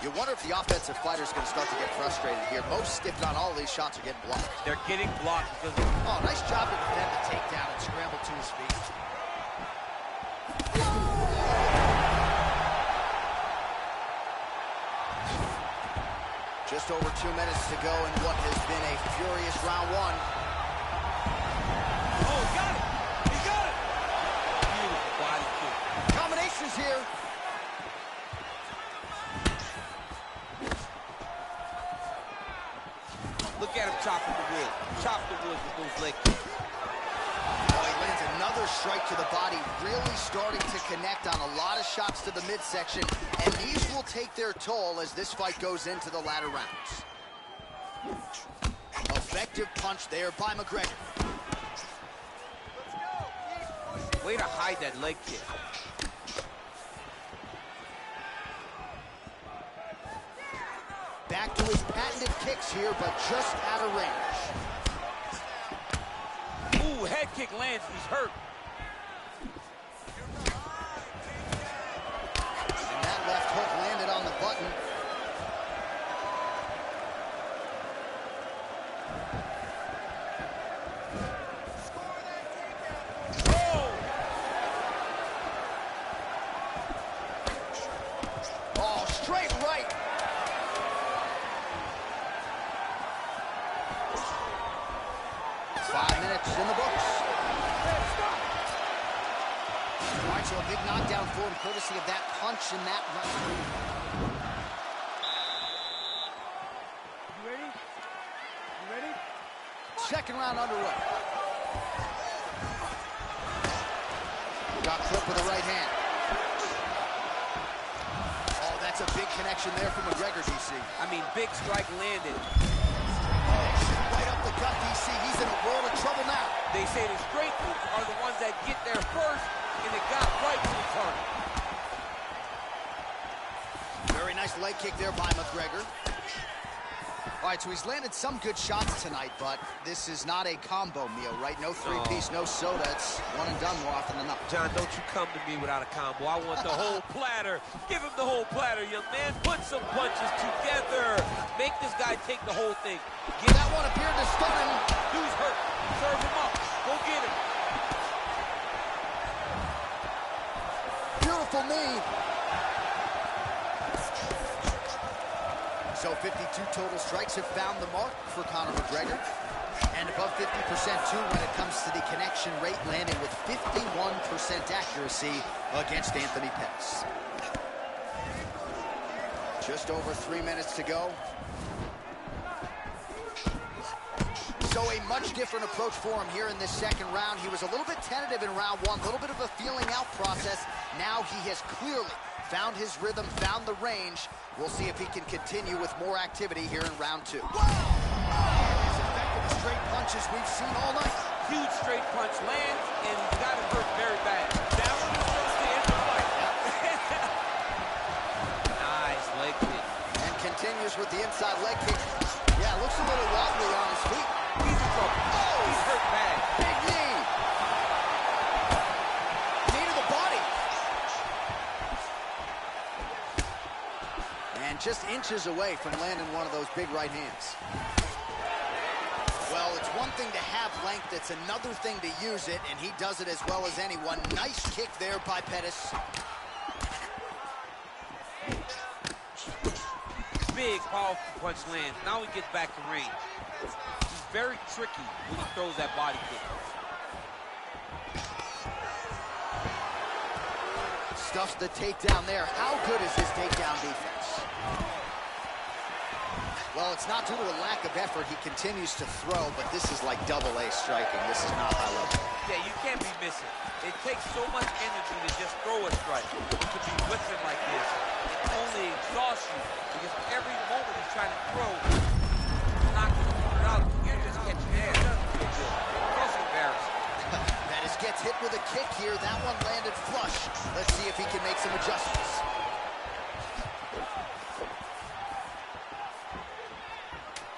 You wonder if the offensive fighter's going to start to get frustrated here. Most, if not all, of these shots are getting blocked. They're getting blocked because of... Oh, nice job to defend the takedown and scramble to his feet. Just over 2 minutes to go in what has been a furious round one. Oh, got it! He got it! Beautiful body kick. Combinations here. Look at him chopping the wood. Chop the wood with those leg kicks. Oh, he lands another strike to the body, really starting to connect on a lot of shots to the midsection, and these will take their toll as this fight goes into the latter rounds. Effective punch there by McGregor. Way to hide that leg kick. Back to his patented kicks here, but just out of range. Ooh, head kick lands, he's hurt. And that left hook landed on the button. Oh, straight right. 5 minutes in the books. All right, so a big knockdown for him, courtesy of that punch and that right. You ready? You ready? Second round underway. Got clipped with the right hand. Oh, that's a big connection there from McGregor, DC. I mean, big strike landed. Right up the gut, DC. He's in a world of trouble now. They say the straight moves are the ones that get there first, and it got right to the target. Very nice leg kick there by McGregor. All right, so he's landed some good shots tonight, but this is not a combo meal, right? No three-piece, no soda. It's one and done more often than not. John, don't you come to me without a combo. I want the whole platter. Give him the whole platter, young man. Put some punches together. Make this guy take the whole thing. Get that one appeared to stun him. Dude's hurt. Serve him up. Go get him. Beautiful knee. So 52 total strikes have found the mark for Conor McGregor. And above 50% too when it comes to the connection rate, landing with 51% accuracy against Anthony Pettis. Just over 3 minutes to go. So a much different approach for him here in this second round. He was a little bit tentative in round one, a little bit of a feeling out process. Now he has clearly found his rhythm, found the range. We'll see if he can continue with more activity here in round two. Wow! As effective as straight punches we've seen all night. Huge straight punch lands, and he's got him hurt very bad. That one is supposed to end the fight. Nice leg kick. And continues with the inside leg kick. Yeah, looks a little wobbly on his feet. He's in trouble. Oh! He's hurt bad. Big knee. Knee to the body. And just inches away from landing one of those big right hands. Well, it's one thing to have length, it's another thing to use it, and he does it as well as anyone. Nice kick there by Pettis. Big, powerful punch lands. Now he gets back to range. He's very tricky when he throws that body kick. Stuffs the takedown there. How good is his takedown defense? Well, it's not due to a lack of effort. He continues to throw, but this is like double-A striking. This is not high level. Yeah, you can't be missing. It takes so much energy to just throw a strike. To be whipping like this, it only exhausts adjustments.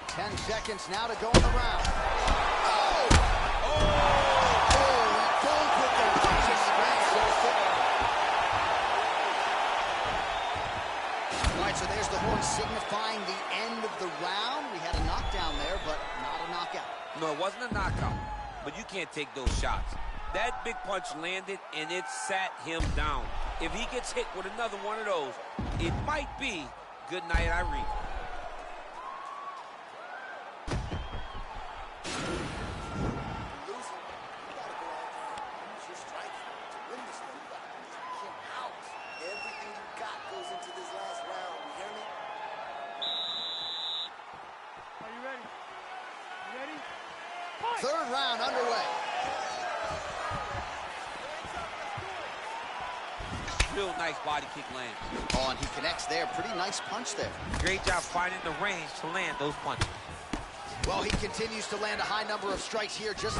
Ten seconds now to go in the round. Oh! He goes with the punches so far. All right, so there's the horn signifying the end of the round. We had a knockdown there, but not a knockout. No, it wasn't a knockout, but you can't take those shots. That big punch landed, and it sat him down. If he gets hit with another one of those, it might be good night, Irene. Third round underway. Real nice body kick lands. Oh, and he connects there. Pretty nice punch there. Great job finding the range to land those punches. Well, he continues to land a high number of strikes here, just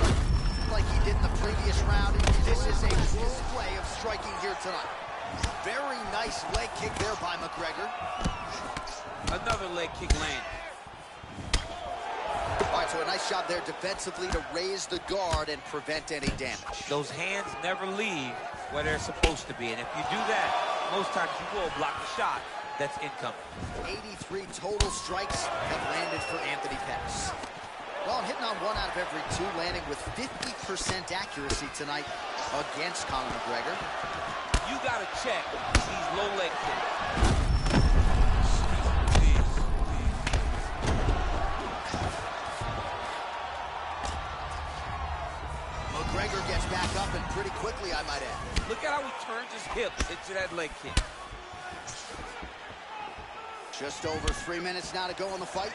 like he did in the previous round. This is a display of striking here tonight. Very nice leg kick there by McGregor. Another leg kick land. All right, so a nice job there defensively to raise the guard and prevent any damage. Those hands never leave where they're supposed to be, and if you do that, most times you will block the shot that's incoming. 83 total strikes have landed for Anthony Pettis. Well, hitting on 1 out of every 2, landing with 50% accuracy tonight against Conor McGregor. You got to check these low leg kicks. McGregor gets back up, and pretty quickly, I might add. Look at how he turns his hips into that leg kick. Just over 3 minutes now to go in the fight.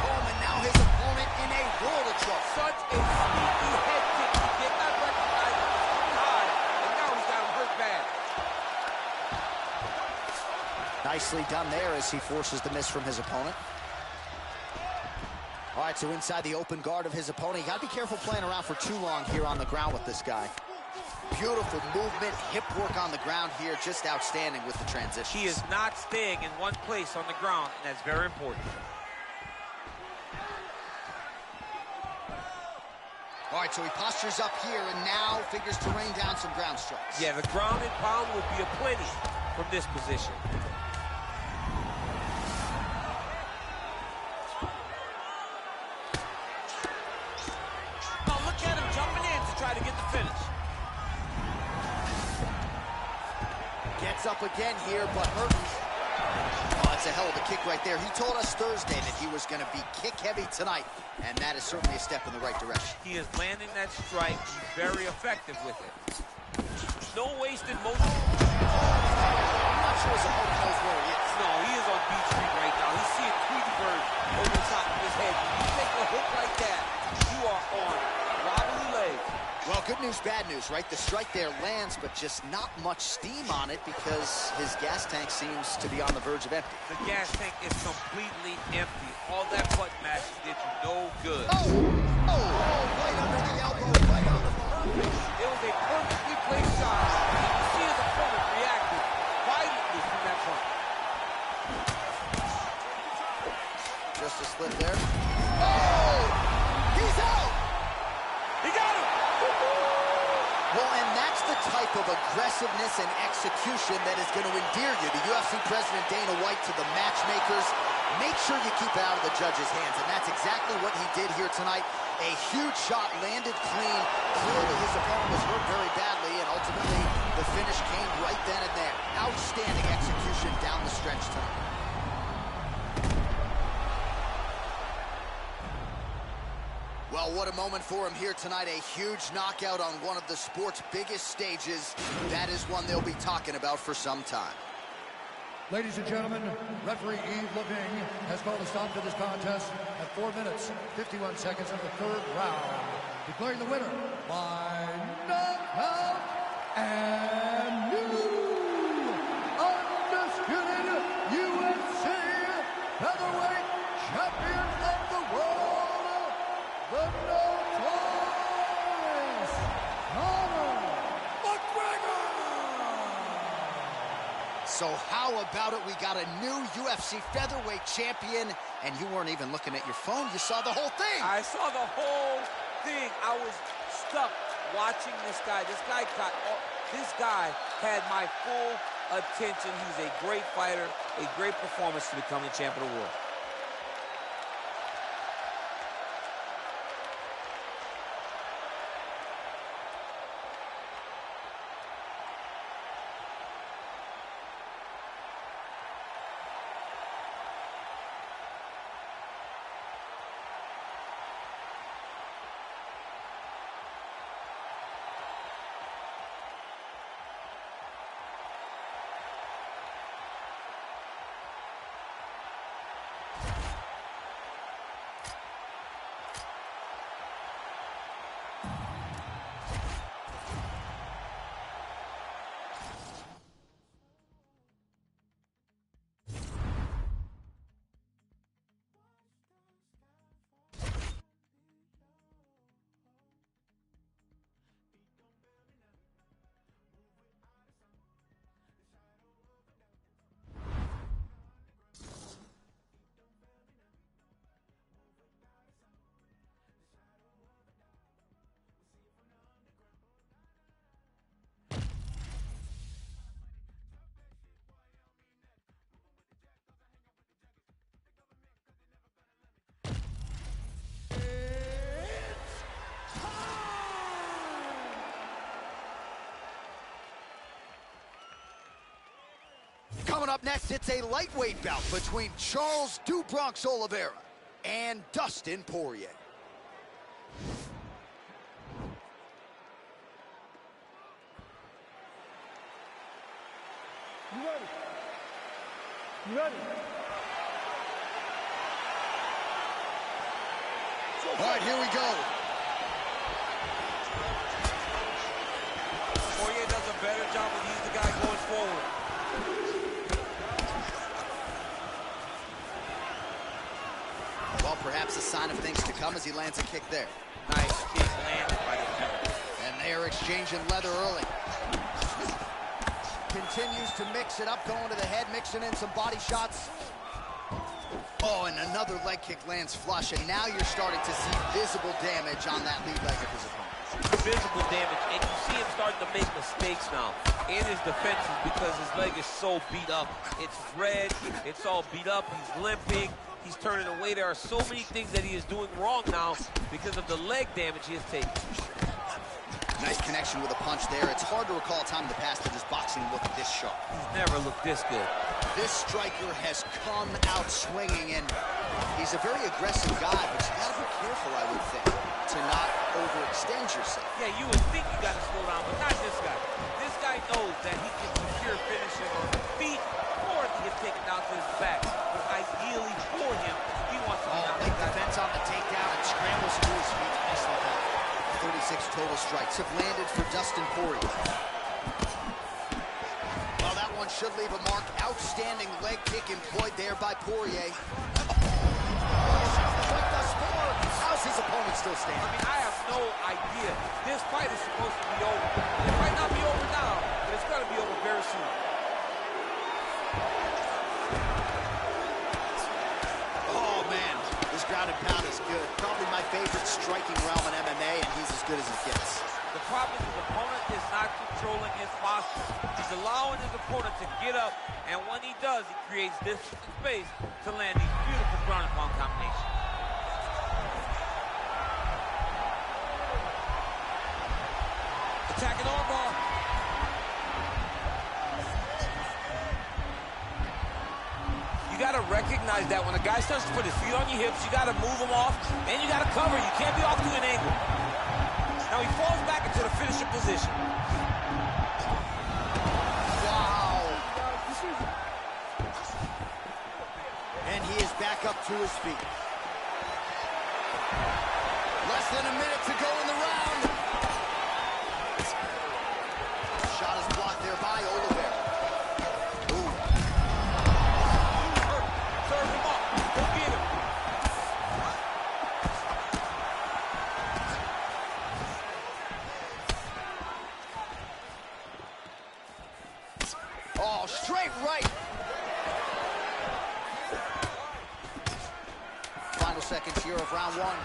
Coleman, now his opponent in a world of trouble. Such a sneaky head kick. He did not recognize it was too high, and now he's got him hurt bad. Nicely done there as he forces the miss from his opponent. All right, so inside the open guard of his opponent. You got to be careful playing around for too long here on the ground with this guy. Beautiful movement, hip work on the ground here, just outstanding with the transition. He is not staying in one place on the ground, and that's very important. All right, so he postures up here and now figures to rain down some ground strikes. Yeah, the ground and pound will be aplenty from this position. Oh, look at him jumping in to try to get the finish. Gets up again here, but hurts. Oh, that's a hell of a kick right there. He told us Thursday that he was going to be kick-heavy tonight, and that is certainly a step in the right direction. He is landing that strike. He's very effective with it. No wasted motion. I'm not sure his opponent knows where he is. No, he is on Beach Street right now. He's seeing Tweety Bird over the top of his head. When you take a hook like that, you are on wobbly legs. Well, good news, bad news, right? The strike there lands, but just not much steam on it because his gas tank seems to be on the verge of empty. The gas tank is completely empty. All that butt mashing did you no good. Right under the elbow, right on the button. It was a perfectly placed shot. And you see his opponent reacted violently from that point. Just a slip there. Oh! He's out! He got him! Well, and that's the type of aggressiveness and execution that is going to endear you, the UFC President Dana White, to the matchmakers. Make sure you keep it out of the judge's hands, and that's exactly what he did here tonight. A huge shot landed clean. Clearly his opponent was hurt very badly, and ultimately the finish came right then and there. Outstanding execution down the stretch tonight. Well, what a moment for him here tonight. A huge knockout on one of the sport's biggest stages. That is one they'll be talking about for some time. Ladies and gentlemen, referee Yves Lavigne has called a stop to this contest at 4 minutes, 51 seconds of the third round, declaring the winner by knockout and new undisputed UFC featherweight champion of the world, the notorious Conor McGregor! So how about it? We got a new UFC featherweight champion, and you weren't even looking at your phone. You saw the whole thing. I saw the whole thing. I was stuck watching this guy. This guy had my full attention. He's a great fighter, a great performance to become the champ of the world. Coming up next, it's a lightweight bout between Charles "Do Bronx" Oliveira and Dustin Poirier. You ready? You ready? All right, here we go. Poirier does a better job when he's the guy going forward. Well, perhaps a sign of things to come as he lands a kick there. Nice kick landed by the penalty. And they're exchanging leather early. Continues to mix it up, going to the head, mixing in some body shots. Oh, and another leg kick lands flush, and now you're starting to see visible damage on that lead leg of his opponent. Visible damage, and you see him starting to make mistakes now in his defenses because his leg is so beat up. It's red, it's all beat up, he's limping, he's turning away. There are so many things that he is doing wrong now because of the leg damage he has taken. Nice connection with a punch there. It's hard to recall a time in the past that his boxing looked this sharp. He's never looked this good. This striker has come out swinging, and he's a very aggressive guy, but you gotta be careful, I would think, to not overextend yourself. Yeah, you would think you gotta slow down, but not this guy. This guy knows that he can secure finishes on his feet or he can take it down to his back. But ideally for him, he wants to Big defense on the takedown and scrambles to his feet. Nicely done. 36 total strikes have landed for Dustin Poirier. Well, that one should leave a mark. Outstanding leg kick employed there by Poirier. How's his opponent still standing? I mean, I have no idea. This fight is supposed to be over. It might not be over now, but it's going to be over very soon. Oh, man. This ground and pound is good. Probably my favorite striking realm in MMA, and he's as good as it gets. The problem is his opponent is not controlling his posture. He's allowing his opponent to get up, and when he does, he creates distance and space to land these beautiful ground and pound combinations. Attacking armbar. You got to recognize that when a guy starts to put his feet on your hips, you got to move him off, and you got to cover. You can't be off to an angle. Now he falls back into the finisher position. Wow. And he is back up to his feet. Less than a minute to go in the round. Shot is blocked there by Oliveira. Ooh. Serve him up. Go get him. Oh, straight right. Final seconds here of round one.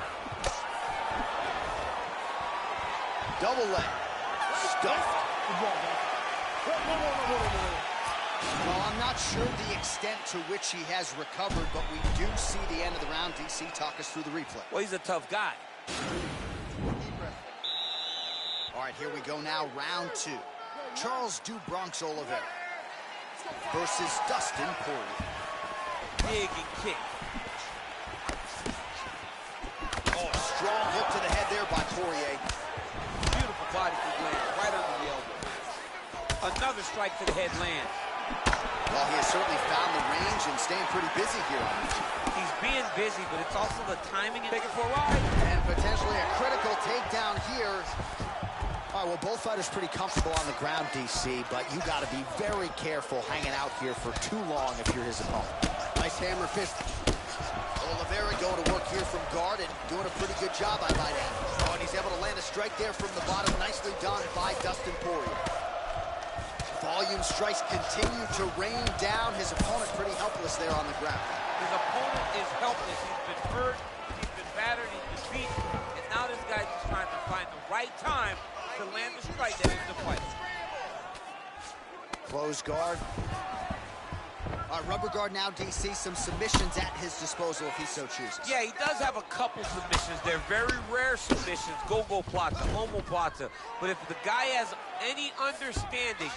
Double leg. Stuffed. Well, I'm not sure the extent to which he has recovered, but we do see the end of the round. DC, talk us through the replay. Well, he's a tough guy. All right, here we go now, round two. Charles Du Bronx Oliveira versus Dustin Poirier. Big and kick. Oh, strong hook to the head there by Poirier. Beautiful body kick lands right under the elbow. Another strike to the head lands. Well, he has certainly found the range and staying pretty busy here. He's being busy, but it's also the timing and taking for a ride. And potentially a critical takedown here. All right, well, both fighters pretty comfortable on the ground, DC, but you got to be very careful hanging out here for too long if you're his opponent. Nice hammer fist. Oliveira going to work here from guard and doing a pretty good job, I might add. Oh, and he's able to land a strike there from the bottom. Nicely done by Dustin Poirier. Volume strikes continue to rain down. His opponent pretty helpless there on the ground. His opponent is helpless. He's been hurt, he's been battered, he's been beaten, and now this guy's just trying to find the right time to land the strike that ends the fight. Close guard. Rubber guard now, DC. Some submissions at his disposal if he so chooses. Yeah, he does have a couple submissions. They're very rare submissions. Go-go plata, omoplata. But if the guy has any understanding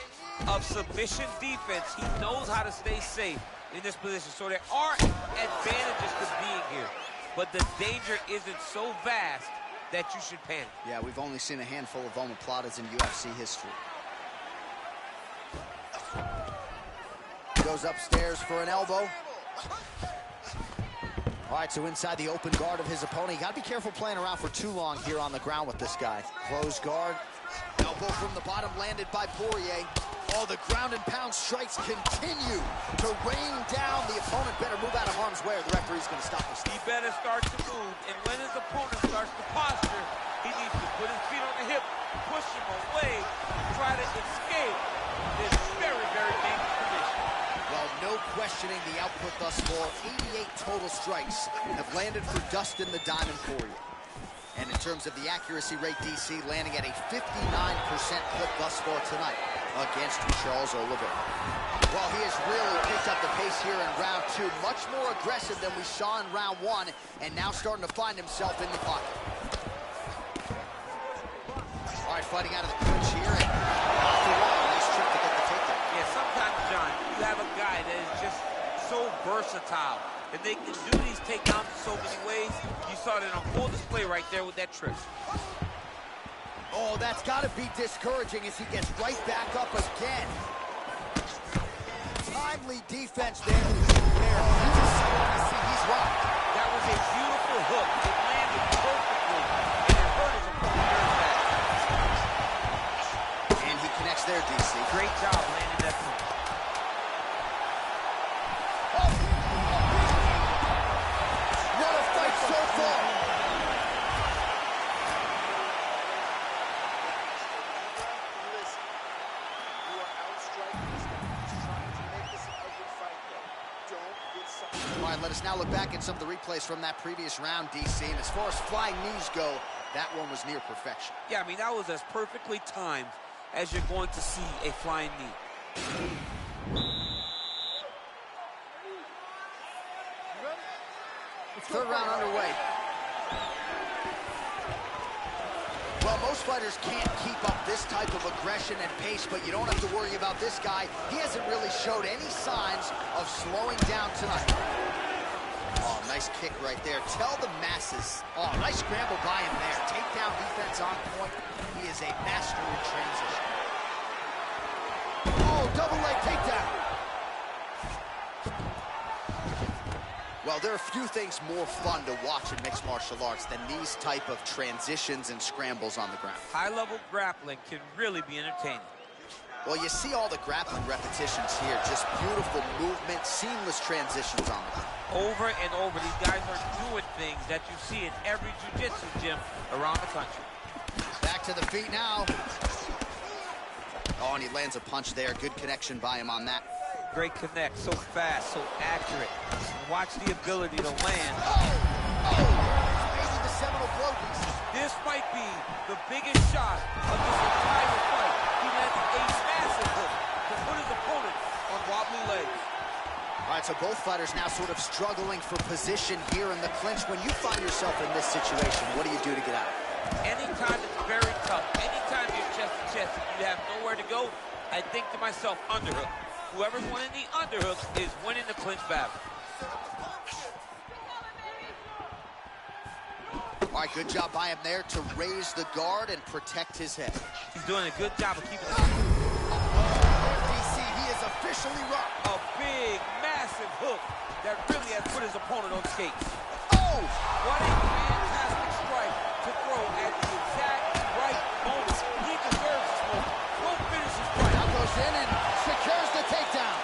of submission defense, he knows how to stay safe in this position. So there are advantages to being here, but the danger isn't so vast that you should panic. Yeah, we've only seen a handful of omoplatas in UFC history. Goes upstairs for an elbow. All right, so inside the open guard of his opponent. You got to be careful playing around for too long here on the ground with this guy. Close guard. Elbow from the bottom landed by Poirier. Oh, the ground and pound strikes continue to rain down. The opponent better move out of harm's way or the referee's going to stop this. He better start to move, and when his opponent starts to posture, he needs to put his feet on the hip, push him away, try to escape this very, very dangerous position. Well, no questioning the output thus far. 88 total strikes have landed for Dustin the Diamond Poirier. And in terms of the accuracy rate, DC landing at a 59% clip thus far tonight against Charles Oliveira. Well, he has really picked up the pace here in round two. Much more aggressive than we saw in round one, and now starting to find himself in the pocket. All right, fighting out of the clinch here, and off the wall. Nice trick to get the takedown. Yeah, sometimes, John, you have a guy that is just so versatile, and they can do these takedowns in so many ways. You saw it on full display right there with that trick. Oh, that's got to be discouraging as he gets right back up again. Timely defense there. He's rocked. That was a beautiful hook. It landed perfectly, and it hurt his opponent very bad. And he connects there, DC. Great job landing that punch. What a fight so far. Listen, you are outstriking this guy. He's trying to make this an ugly fight, though. Don't get something. All right, let us now look back at some of the replays from that previous round, DC. And as far as flying knees go, that one was near perfection. Yeah, I mean, that was as perfectly timed as you're going to see a flying knee. Third round underway. Well, most fighters can't keep up this type of aggression and pace, but you don't have to worry about this guy. He hasn't really showed any signs of slowing down tonight. Oh, nice kick right there. Tell the masses. Oh, nice scramble by him there. Takedown defense on point. He is a master in transition. Oh, double leg takedown. Well, there are few things more fun to watch in mixed martial arts than these type of transitions and scrambles on the ground. High-level grappling can really be entertaining. Well, you see all the grappling repetitions here. Just beautiful movement, seamless transitions on the ground. Over and over, these guys are doing things that you see in every jiu-jitsu gym around the country. Back to the feet now. Oh, and he lands a punch there. Good connection by him on that. Great connect, so fast, so accurate. Watch the ability to land. Maybe the seminal blow piece. This might be the biggest shot of this entire fight. He landed a massive hook to put his opponent on wobbly legs. All right, so both fighters now sort of struggling for position here in the clinch. When you find yourself in this situation, what do you do to get out of it? Anytime it's very tough, anytime you're chest to chest, you have nowhere to go, I think to myself, underhook. Whoever's winning the underhook is winning the clinch battle. All right, good job by him there to raise the guard and protect his head. He's doing a good job of keeping it. DC, he is officially rocked. A big, massive hook that really has put his opponent on skates. Oh! What a fantastic strike to throw at the exact right moment. He deserves this moment. Go finish his fight. Now goes in and secures the takedown.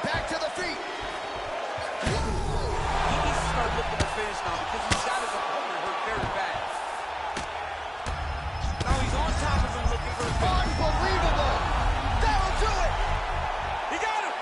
Back to the feet. He needs to start looking to finish now because he's got his opponent hurt very bad. Now he's on top of him looking for his finish. Unbelievable! That'll do it! He got him!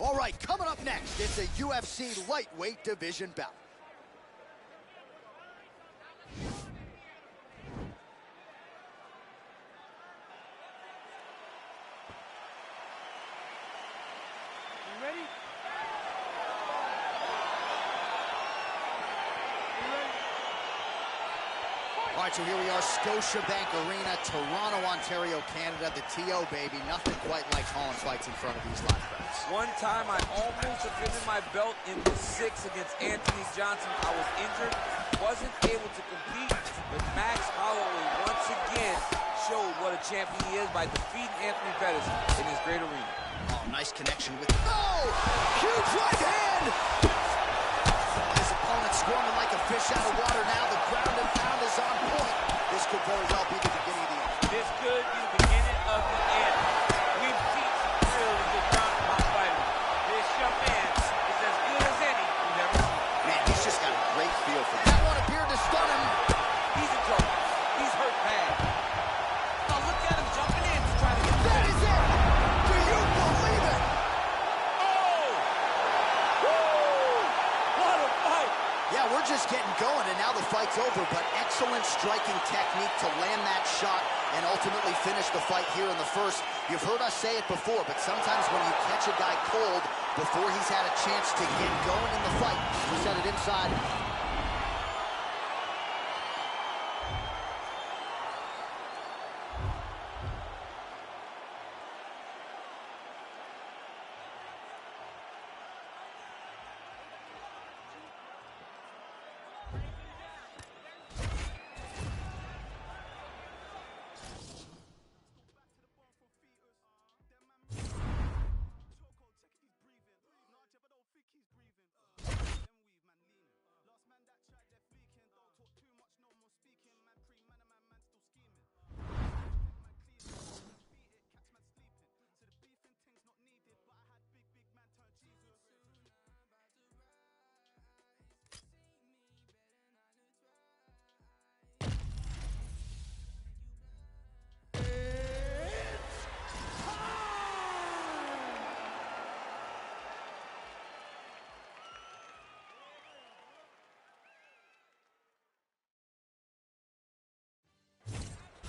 All right, coming up next, it's a UFC lightweight division bout. You ready? All right, so here we are, Scotiabank Arena, Toronto, Ontario, Canada, the TO, baby. Nothing quite like hauling fights in front of these live crowds. One time I almost defended my belt in the 6 against Anthony Johnson. I was injured, wasn't able to compete, but Max Holloway once again showed what a champion he is by defeating Anthony Pettis in his great arena. Oh, nice connection with... Oh! Huge right hand! His opponent squirming like a fish out of water now. The ground and pound is on point. This could very well be the beginning of the end. This could be the beginning of the end. We've seen some really good ground and pound fighters. This young man is as good as any we've ever seen. Man, he's just got a great feel for that. That one appeared to stun him. He's in trouble. He's hurt bad. Now look at him jumping in to try to get the That finish. is it! Do you believe it? Oh! Woo! What a fight! Yeah, we're just getting going, and now the fight's over, but excellent striking technique to land that shot and ultimately finish the fight here in the first. You've heard us say it before, but sometimes when you catch a guy cold before he's had a chance to get going in the fight, we said it inside.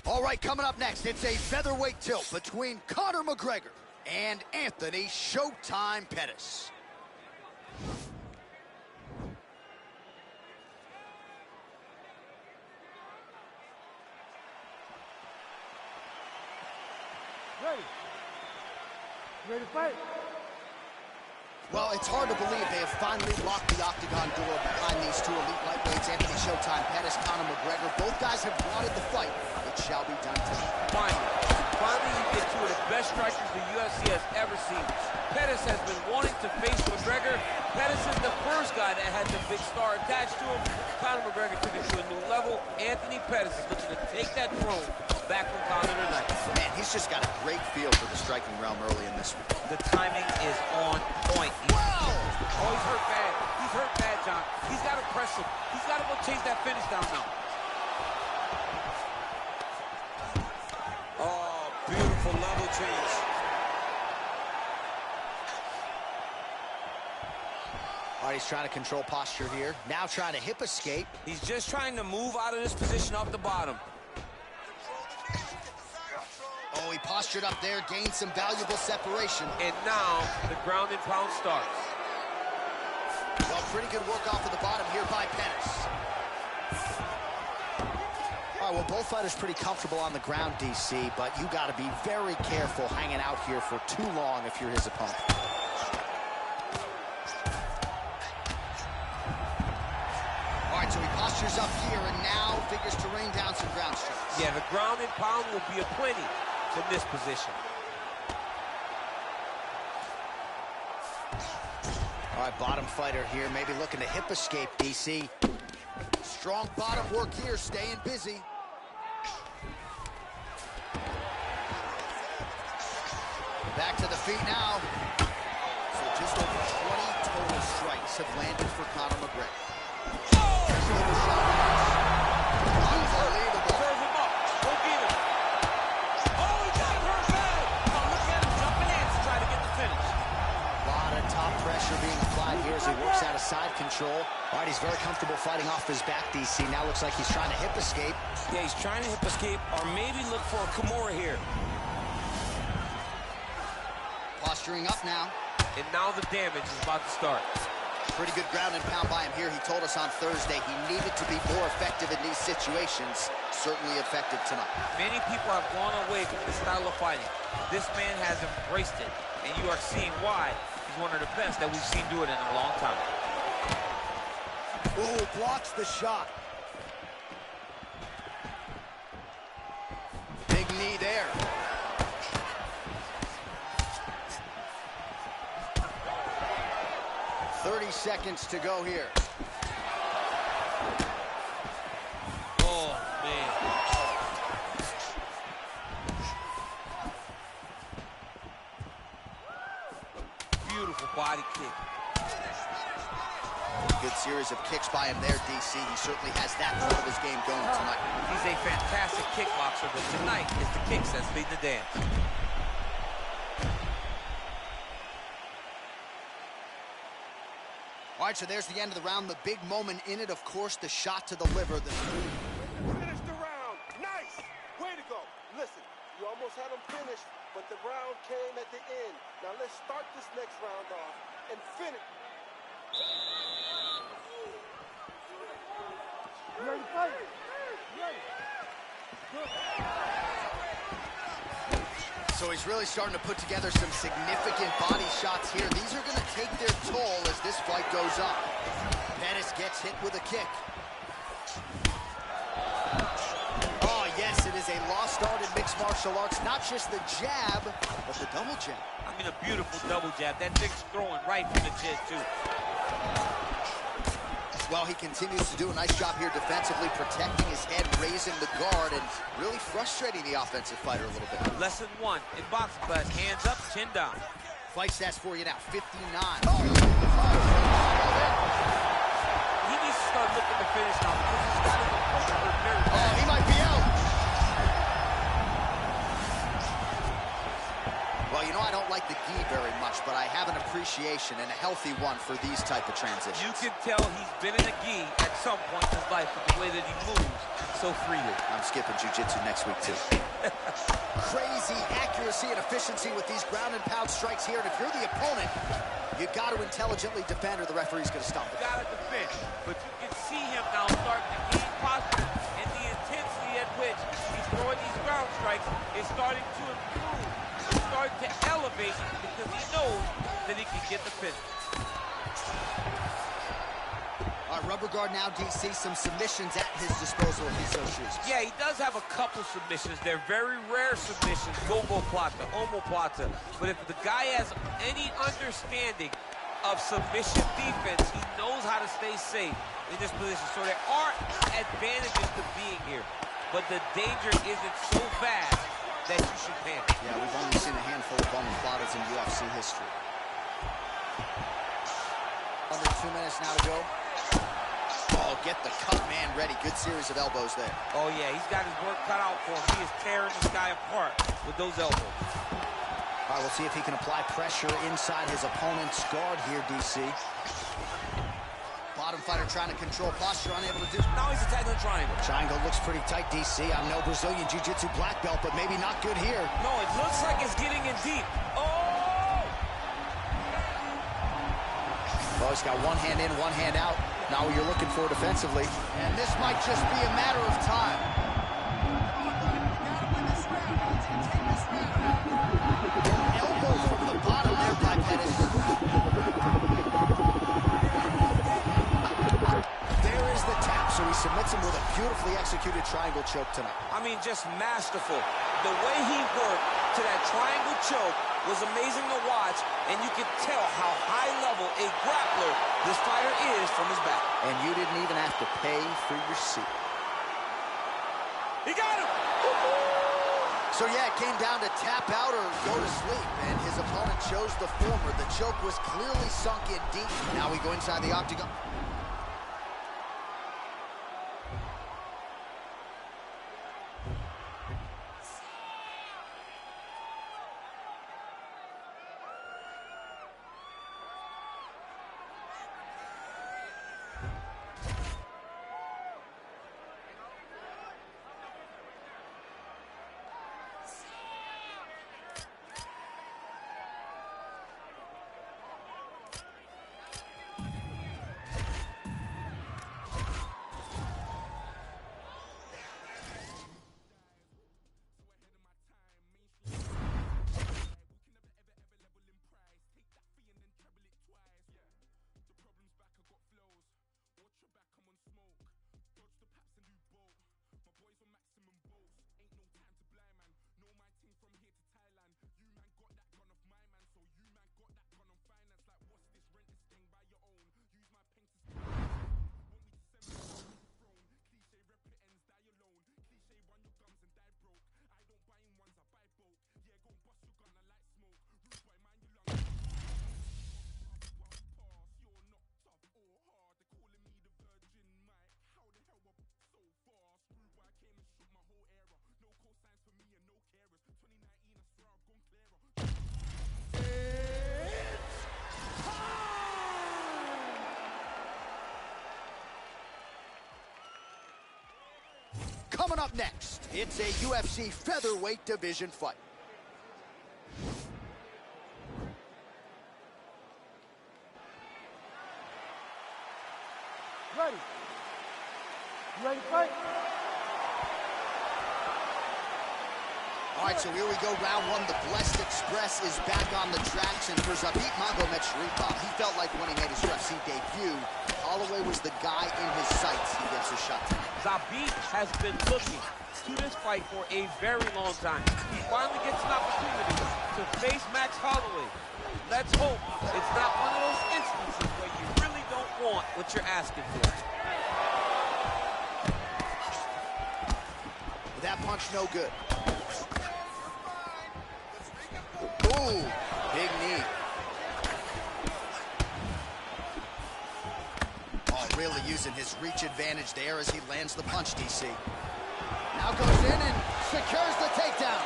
All right, coming up next, it's a featherweight tilt between Conor McGregor and Anthony Showtime Pettis. Ready. Ready to fight? Well, it's hard to believe they have finally locked the octagon door behind these two elite lightweights, Anthony Showtime Pettis, Conor McGregor. Both guys have wanted the fight. It shall be done tonight. Finally, you get two of the best strikers the UFC has ever seen. Pettis has been wanting to face McGregor. Pettis is the first guy that had the big star attached to him. Conor McGregor took it to a new level. Anthony Pettis is looking to take that throne back from Conor tonight. Man, he's just got a great feel for the striking realm early in this one. The timing is on point. Wow! Oh, he's hurt bad. He's hurt bad, John. He's got to press him. He's got to go chase that finish down now. Oh, beautiful level change. All right, he's trying to control posture here. Now trying to hip escape. He's just trying to move out of this position off the bottom. Oh, he postured up there, gained some valuable separation. And now the ground and pound starts. Well, pretty good work off of the bottom here by Pettis. All right, well, both fighters pretty comfortable on the ground, DC, but you got to be very careful hanging out here for too long if you're his opponent. All right, so he postures up here and now figures to rain down some ground strikes. Yeah, the ground and pound will be aplenty from this position. All right, bottom fighter here, maybe looking to hip escape, DC. Strong bottom work here, staying busy. Back to the feet now. So just over 20 total strikes have landed for Conor McGregor. Unbelievable. Serve him up. Go get him. Oh, he got hurt bad. Oh, look at him jumping in to try to get the finish. A lot of top pressure being applied here as he works out of side control. All right, he's very comfortable fighting off his back, DC. Now looks like he's trying to hip escape. Yeah, he's trying to hip escape or maybe look for a Kimura here. Posturing up now. And now the damage is about to start. Pretty good ground and pound by him here. He told us on Thursday he needed to be more effective in these situations. Certainly effective tonight. Many people have gone away from this style of fighting. This man has embraced it, and you are seeing why he's one of the best that we've seen do it in a long time. Ooh, blocks the shot. Big 30 seconds to go here. Oh, man. Beautiful body kick. Good series of kicks by him there, DC. He certainly has that part of his game going tonight. He's a fantastic kickboxer, but tonight is the kicks that's lead the dance. All right, so there's the end of the round. The big moment in it, of course, the shot to the liver. Finish the round. Nice. Way to go. Listen, you almost had him finished, but the round came at the end. Now let's start this next round off and finish. You ready to fight? You ready? Good. So he's really starting to put together some significant body shots here. These are going to take their toll as this fight goes on. Pettis gets hit with a kick. Oh, yes, it is a lost art in mixed martial arts. Not just the jab, but the double jab. I mean, a beautiful double jab. That thing's throwing right from the chin, too. Well, he continues to do a nice job here defensively, protecting his head, raising the guard, and really frustrating the offensive fighter a little bit. Lesson 1 in boxing class, hands up, chin down. Fight stats for you now, 59. He needs to start looking to finish now because he's got his opponent hurt very Oh, bad. he might be out. Well, you know, I don't like the gi very much, but I have an appreciation and a healthy one for these type of transitions. You can tell he's been in a gi at some point in his life with the way that he moves so freely. I'm skipping jiu-jitsu next week, too. Crazy accuracy and efficiency with these ground and pound strikes here. And if you're the opponent, you got to intelligently defend or the referee's going to stop it. Got to defend, but you can see him now starting to gain posture, and the intensity at which he's throwing these ground strikes is starting to improve. He's starting to elevate because he knows that he can get the finish. All right, rubber guard now, DC. Some submissions at his disposal if he so chooses. Yeah, he does have a couple submissions. They're very rare submissions, gogoplata, omoplata. But if the guy has any understanding of submission defense, he knows how to stay safe in this position. So there are advantages to being here, but the danger isn't so vast that you should panic. Yeah, we've only seen a handful of omoplatas in UFC history. Under 2 minutes now to go. Oh, get the cut man ready. Good series of elbows there. Oh, yeah, he's got his work cut out for him. He is tearing this guy apart with those elbows. All right, we'll see if he can apply pressure inside his opponent's guard here, DC. Bottom fighter trying to control posture, unable to do. Now he's attacking the triangle. Triangle looks pretty tight, DC. I'm no Brazilian Jiu-Jitsu black belt, but maybe not good here. No, it looks like it's getting in deep. Oh! Well, he's got one hand in, one hand out. Now what you're looking for defensively. And this might just be a matter of time. Elbow from the bottom there by Pettis. There is the tap, so he submits him with a beautifully executed triangle choke tonight. I mean, just masterful. The way he worked to that triangle choke was amazing to watch, and you can tell how high level a grappler this fighter is from his back. And you didn't even have to pay for your seat. He got him! So yeah, it came down to tap out or go to sleep, and his opponent chose the former. The choke was clearly sunk in deep. Now we go inside the octagon. Coming up next, it's a UFC featherweight division fight. Ready. You ready to fight? All right, so here we go, round one. The Blessed Express is back on the tracks, and for Zabit Magomedsharipov, he felt like when he made his UFC debut, Holloway was the guy in his sights. He gets a shot tonight. Zabit has been looking to this fight for a very long time. He finally gets an opportunity to face Max Holloway. Let's hope it's not one of those instances where you really don't want what you're asking for. That punch no good. Ooh, big knee. Oh, really using his reach advantage there as he lands the punch, DC. Now goes in and secures the takedown.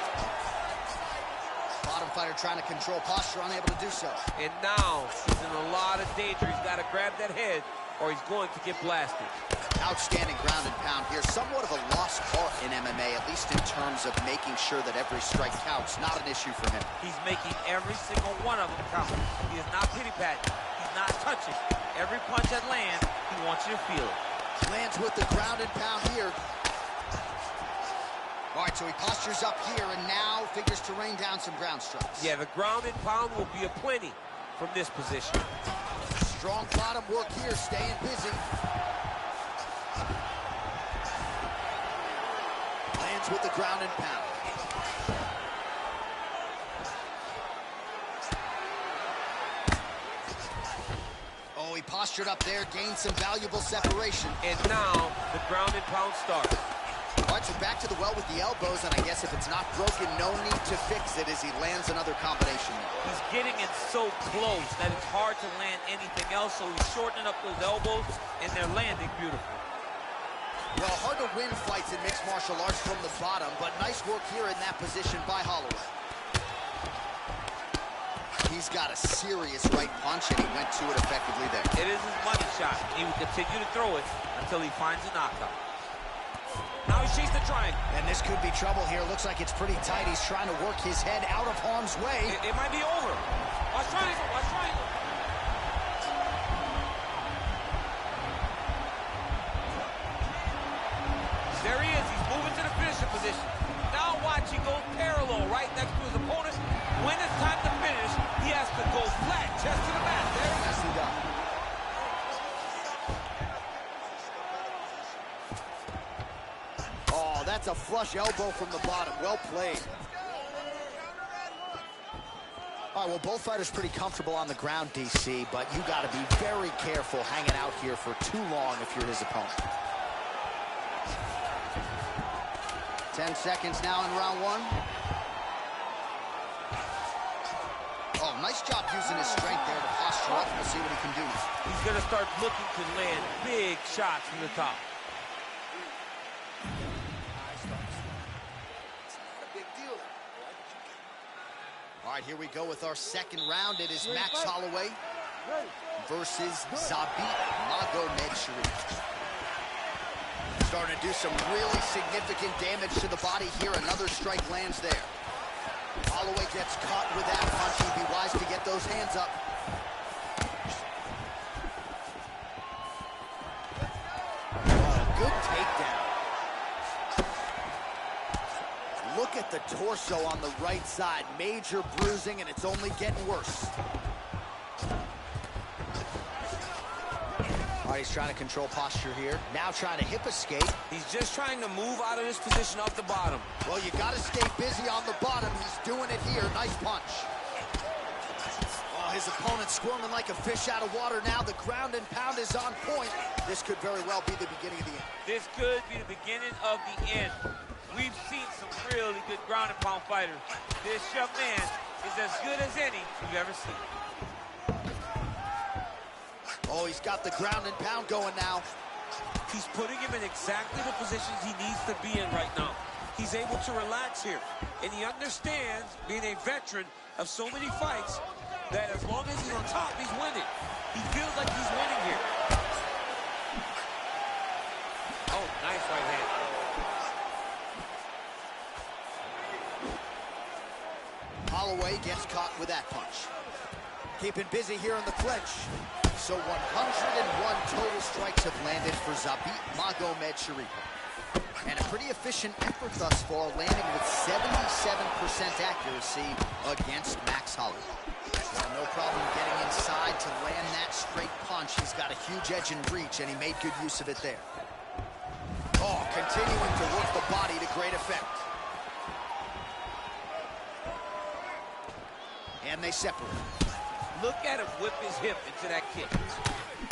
Bottom fighter trying to control posture, unable to do so. And now he's in a lot of danger. He's got to grab that head or he's going to get blasted. Outstanding ground and pound here. Somewhat of a lost art in MMA, at least in terms of making sure that every strike counts. Not an issue for him. He's making every single one of them count. He is not pity-patting. He's not touching. Every punch that lands, he wants you to feel it. Lands with the ground and pound here. All right, so he postures up here and now figures to rain down some ground strikes. Yeah, the ground and pound will be aplenty from this position. Strong bottom work here, staying busy. Lands with the ground and pound. Oh, he postured up there, gained some valuable separation. And now the ground and pound starts. All right, so back to the well with the elbows, and I guess if it's not broken, no need to fix it as he lands another combination. He's getting it so close that it's hard to land anything else, so he's shortening up those elbows, and they're landing beautiful. Well, hard to win fights in mixed martial arts from the bottom, but nice work here in that position by Holloway. He's got a serious right punch, and he went to it effectively there. It is his money shot. He will continue to throw it until he finds a knockout. Now he shakes the triangle. And this could be trouble here. Looks like it's pretty tight. He's trying to work his head out of harm's way. It might be over. Watch triangle, watch triangle. There he is. He's moving to the finishing position. Now watch, he goes parallel right next to his opponent. When it's time to finish, he has to go flat, chest to the mat. There it is. Nicely done. Oh, that's a flush elbow from the bottom. Well played. All right, well, both fighters pretty comfortable on the ground, DC, but you got to be very careful hanging out here for too long if you're his opponent. 10 seconds now in round one. Oh, nice job using his strength there to posture up. We'll see what he can do. He's going to start looking to land big shots from the top. All right, here we go with our second round. It is Max Holloway versus Zabit Magomedsharipov. Starting to do some really significant damage to the body here. Another strike lands there. Holloway gets caught with that punch. He'd be wise to get those hands up. Oh, good takedown. Look at the torso on the right side. Major bruising, and it's only getting worse. All right, he's trying to control posture here. Now trying to hip escape. He's just trying to move out of this position off the bottom. Well, you got to stay busy on the bottom. He's doing it here. Nice punch. Oh, his opponent squirming like a fish out of water now. The ground and pound is on point. This could very well be the beginning of the end. This could be the beginning of the end. We've seen some really good ground and pound fighters. This young man is as good as any you've ever seen. Oh, he's got the ground and pound going now. He's putting him in exactly the positions he needs to be in right now. He's able to relax here. And he understands, being a veteran of so many fights, that as long as he's on top, he's winning. He feels like he's winning here. Oh, nice right hand. Holloway gets caught with that punch. Keeping busy here in the clinch. So 101 total strikes have landed for Zabit Magomedsharipov. And a pretty efficient effort thus far, landing with 77% accuracy against Max Holloway. Well, no problem getting inside to land that straight punch. He's got a huge edge and reach, and he made good use of it there. Oh, continuing to work the body to great effect. And they separate. Look at him whip his hip into that kick.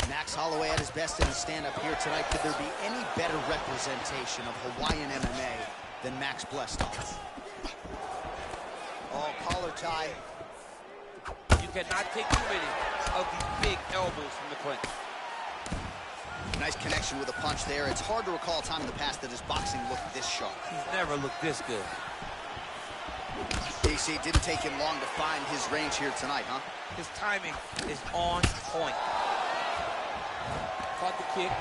Max Holloway at his best in the stand-up here tonight. Could there be any better representation of Hawaiian MMA than Max Blestall? Oh, collar tie. You cannot take too many of these big elbows from the clinch. Nice connection with a punch there. It's hard to recall a time in the past that his boxing looked this sharp. He's never looked this good. DC, it didn't take him long to find his range here tonight, huh? His timing is on point. Caught the kick.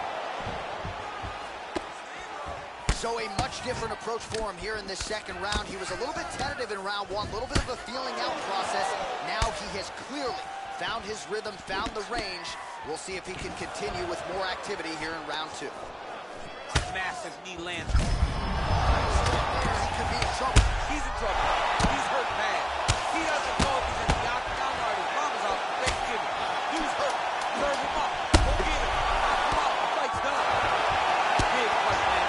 So a much different approach for him here in this second round. He was a little bit tentative in round one, a little bit of a feeling out process. Now he has clearly found his rhythm, found the range. We'll see if he can continue with more activity here in round two. Massive knee lands. He could be in trouble. He's in trouble. He's hurt bad. He doesn't know if he's in the octagon or his mama's house for Thanksgiving. He's hurt. Serve him up. Go get him. Knock him out. The fight's done. Big fight, man.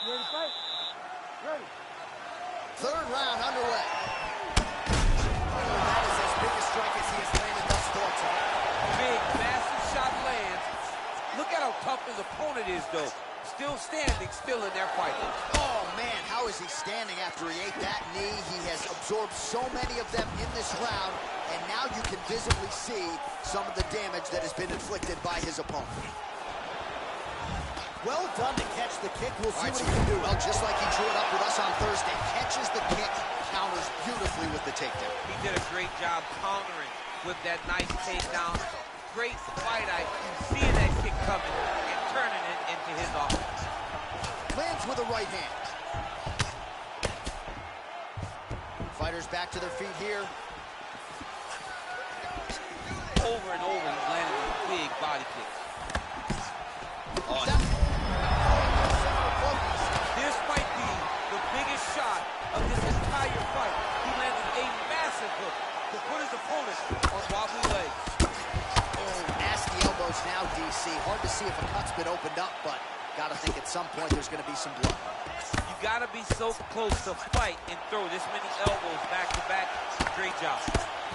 Ready to fight? Ready. Third round underway. That is as big a strike as he has landed thus far tonight. Big, massive shot lands. Look at how tough his opponent is, though. Still standing, still in their fight. Oh, man, how is he standing after he ate that knee? He has absorbed so many of them in this round, and now you can visibly see some of the damage that has been inflicted by his opponent. Well done to catch the kick. We'll see what he can do. Well, just like he drew it up with us on Thursday, catches the kick, counters beautifully with the takedown. He did a great job countering with that nice takedown. Great fight IQ, seeing that kick coming and turning it into his offense. Lands with a right hand. Fighters back to their feet here. Over and over, he's landing with big body kicks. This might be the biggest shot of this entire fight. He landed a massive hook to put his opponent on wobbly legs. Oh, nasty elbows now, DC. Hard to see if a cut's been opened up, but gotta think at some point there's gonna be some blood. You gotta be so close to fight and throw this many elbows back to back. Great job.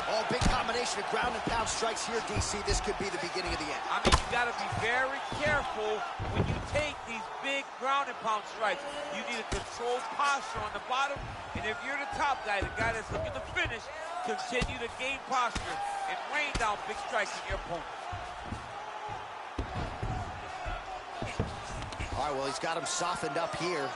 Oh, big combination of ground and pound strikes here, DC. This could be the beginning of the end. I mean, you got to be very careful when you take these big ground and pound strikes. You need a controlled posture on the bottom, and if you're the top guy, the guy that's looking to finish, continue to gain posture and rain down big strikes on your opponent. All right, well, he's got him softened up here.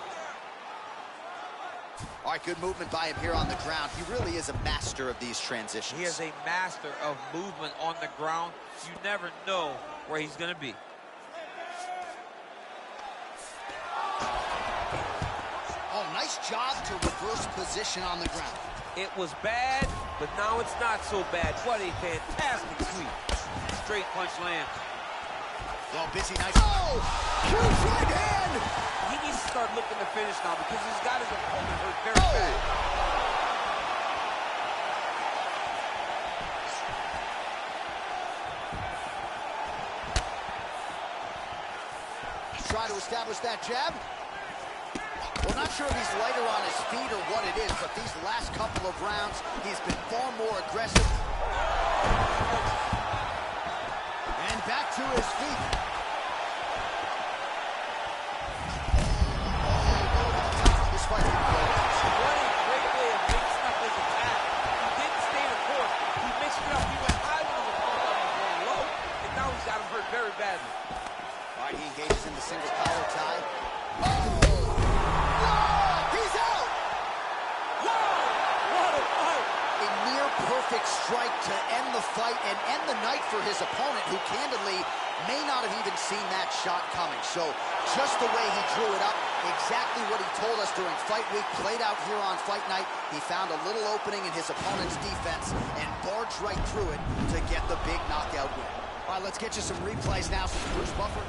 All right, good movement by him here on the ground. He really is a master of these transitions. He is a master of movement on the ground. You never know where he's going to be. Oh, nice job to reverse position on the ground. It was bad, but now it's not so bad. What a fantastic sweep. Straight punch lands. Well, busy, nice. Oh, huge right hand. He needs to start looking to finish now because he's got his opponent hurt very bad. Try to establish that jab. Well, not sure if he's lighter on his feet or what it is, but these last couple of rounds, he's been far more aggressive. And back to his feet. This fight can go. What a great way of mixing up his attack. He didn't stay the course. He mixed it up. He went high when his opponent was going low, and now he's got him hurt very badly. All right, he engages in the single collar tie. He's out! Wow! What a fight! A near perfect perfect strike to end the fight and end the night for his opponent, who candidly may not have even seen that shot coming. So just the way he drew it up, exactly what he told us during fight week, played out here on fight night. He found a little opening in his opponent's defense and barged right through it to get the big knockout win. All right, let's get you some replays now from Bruce Buffer.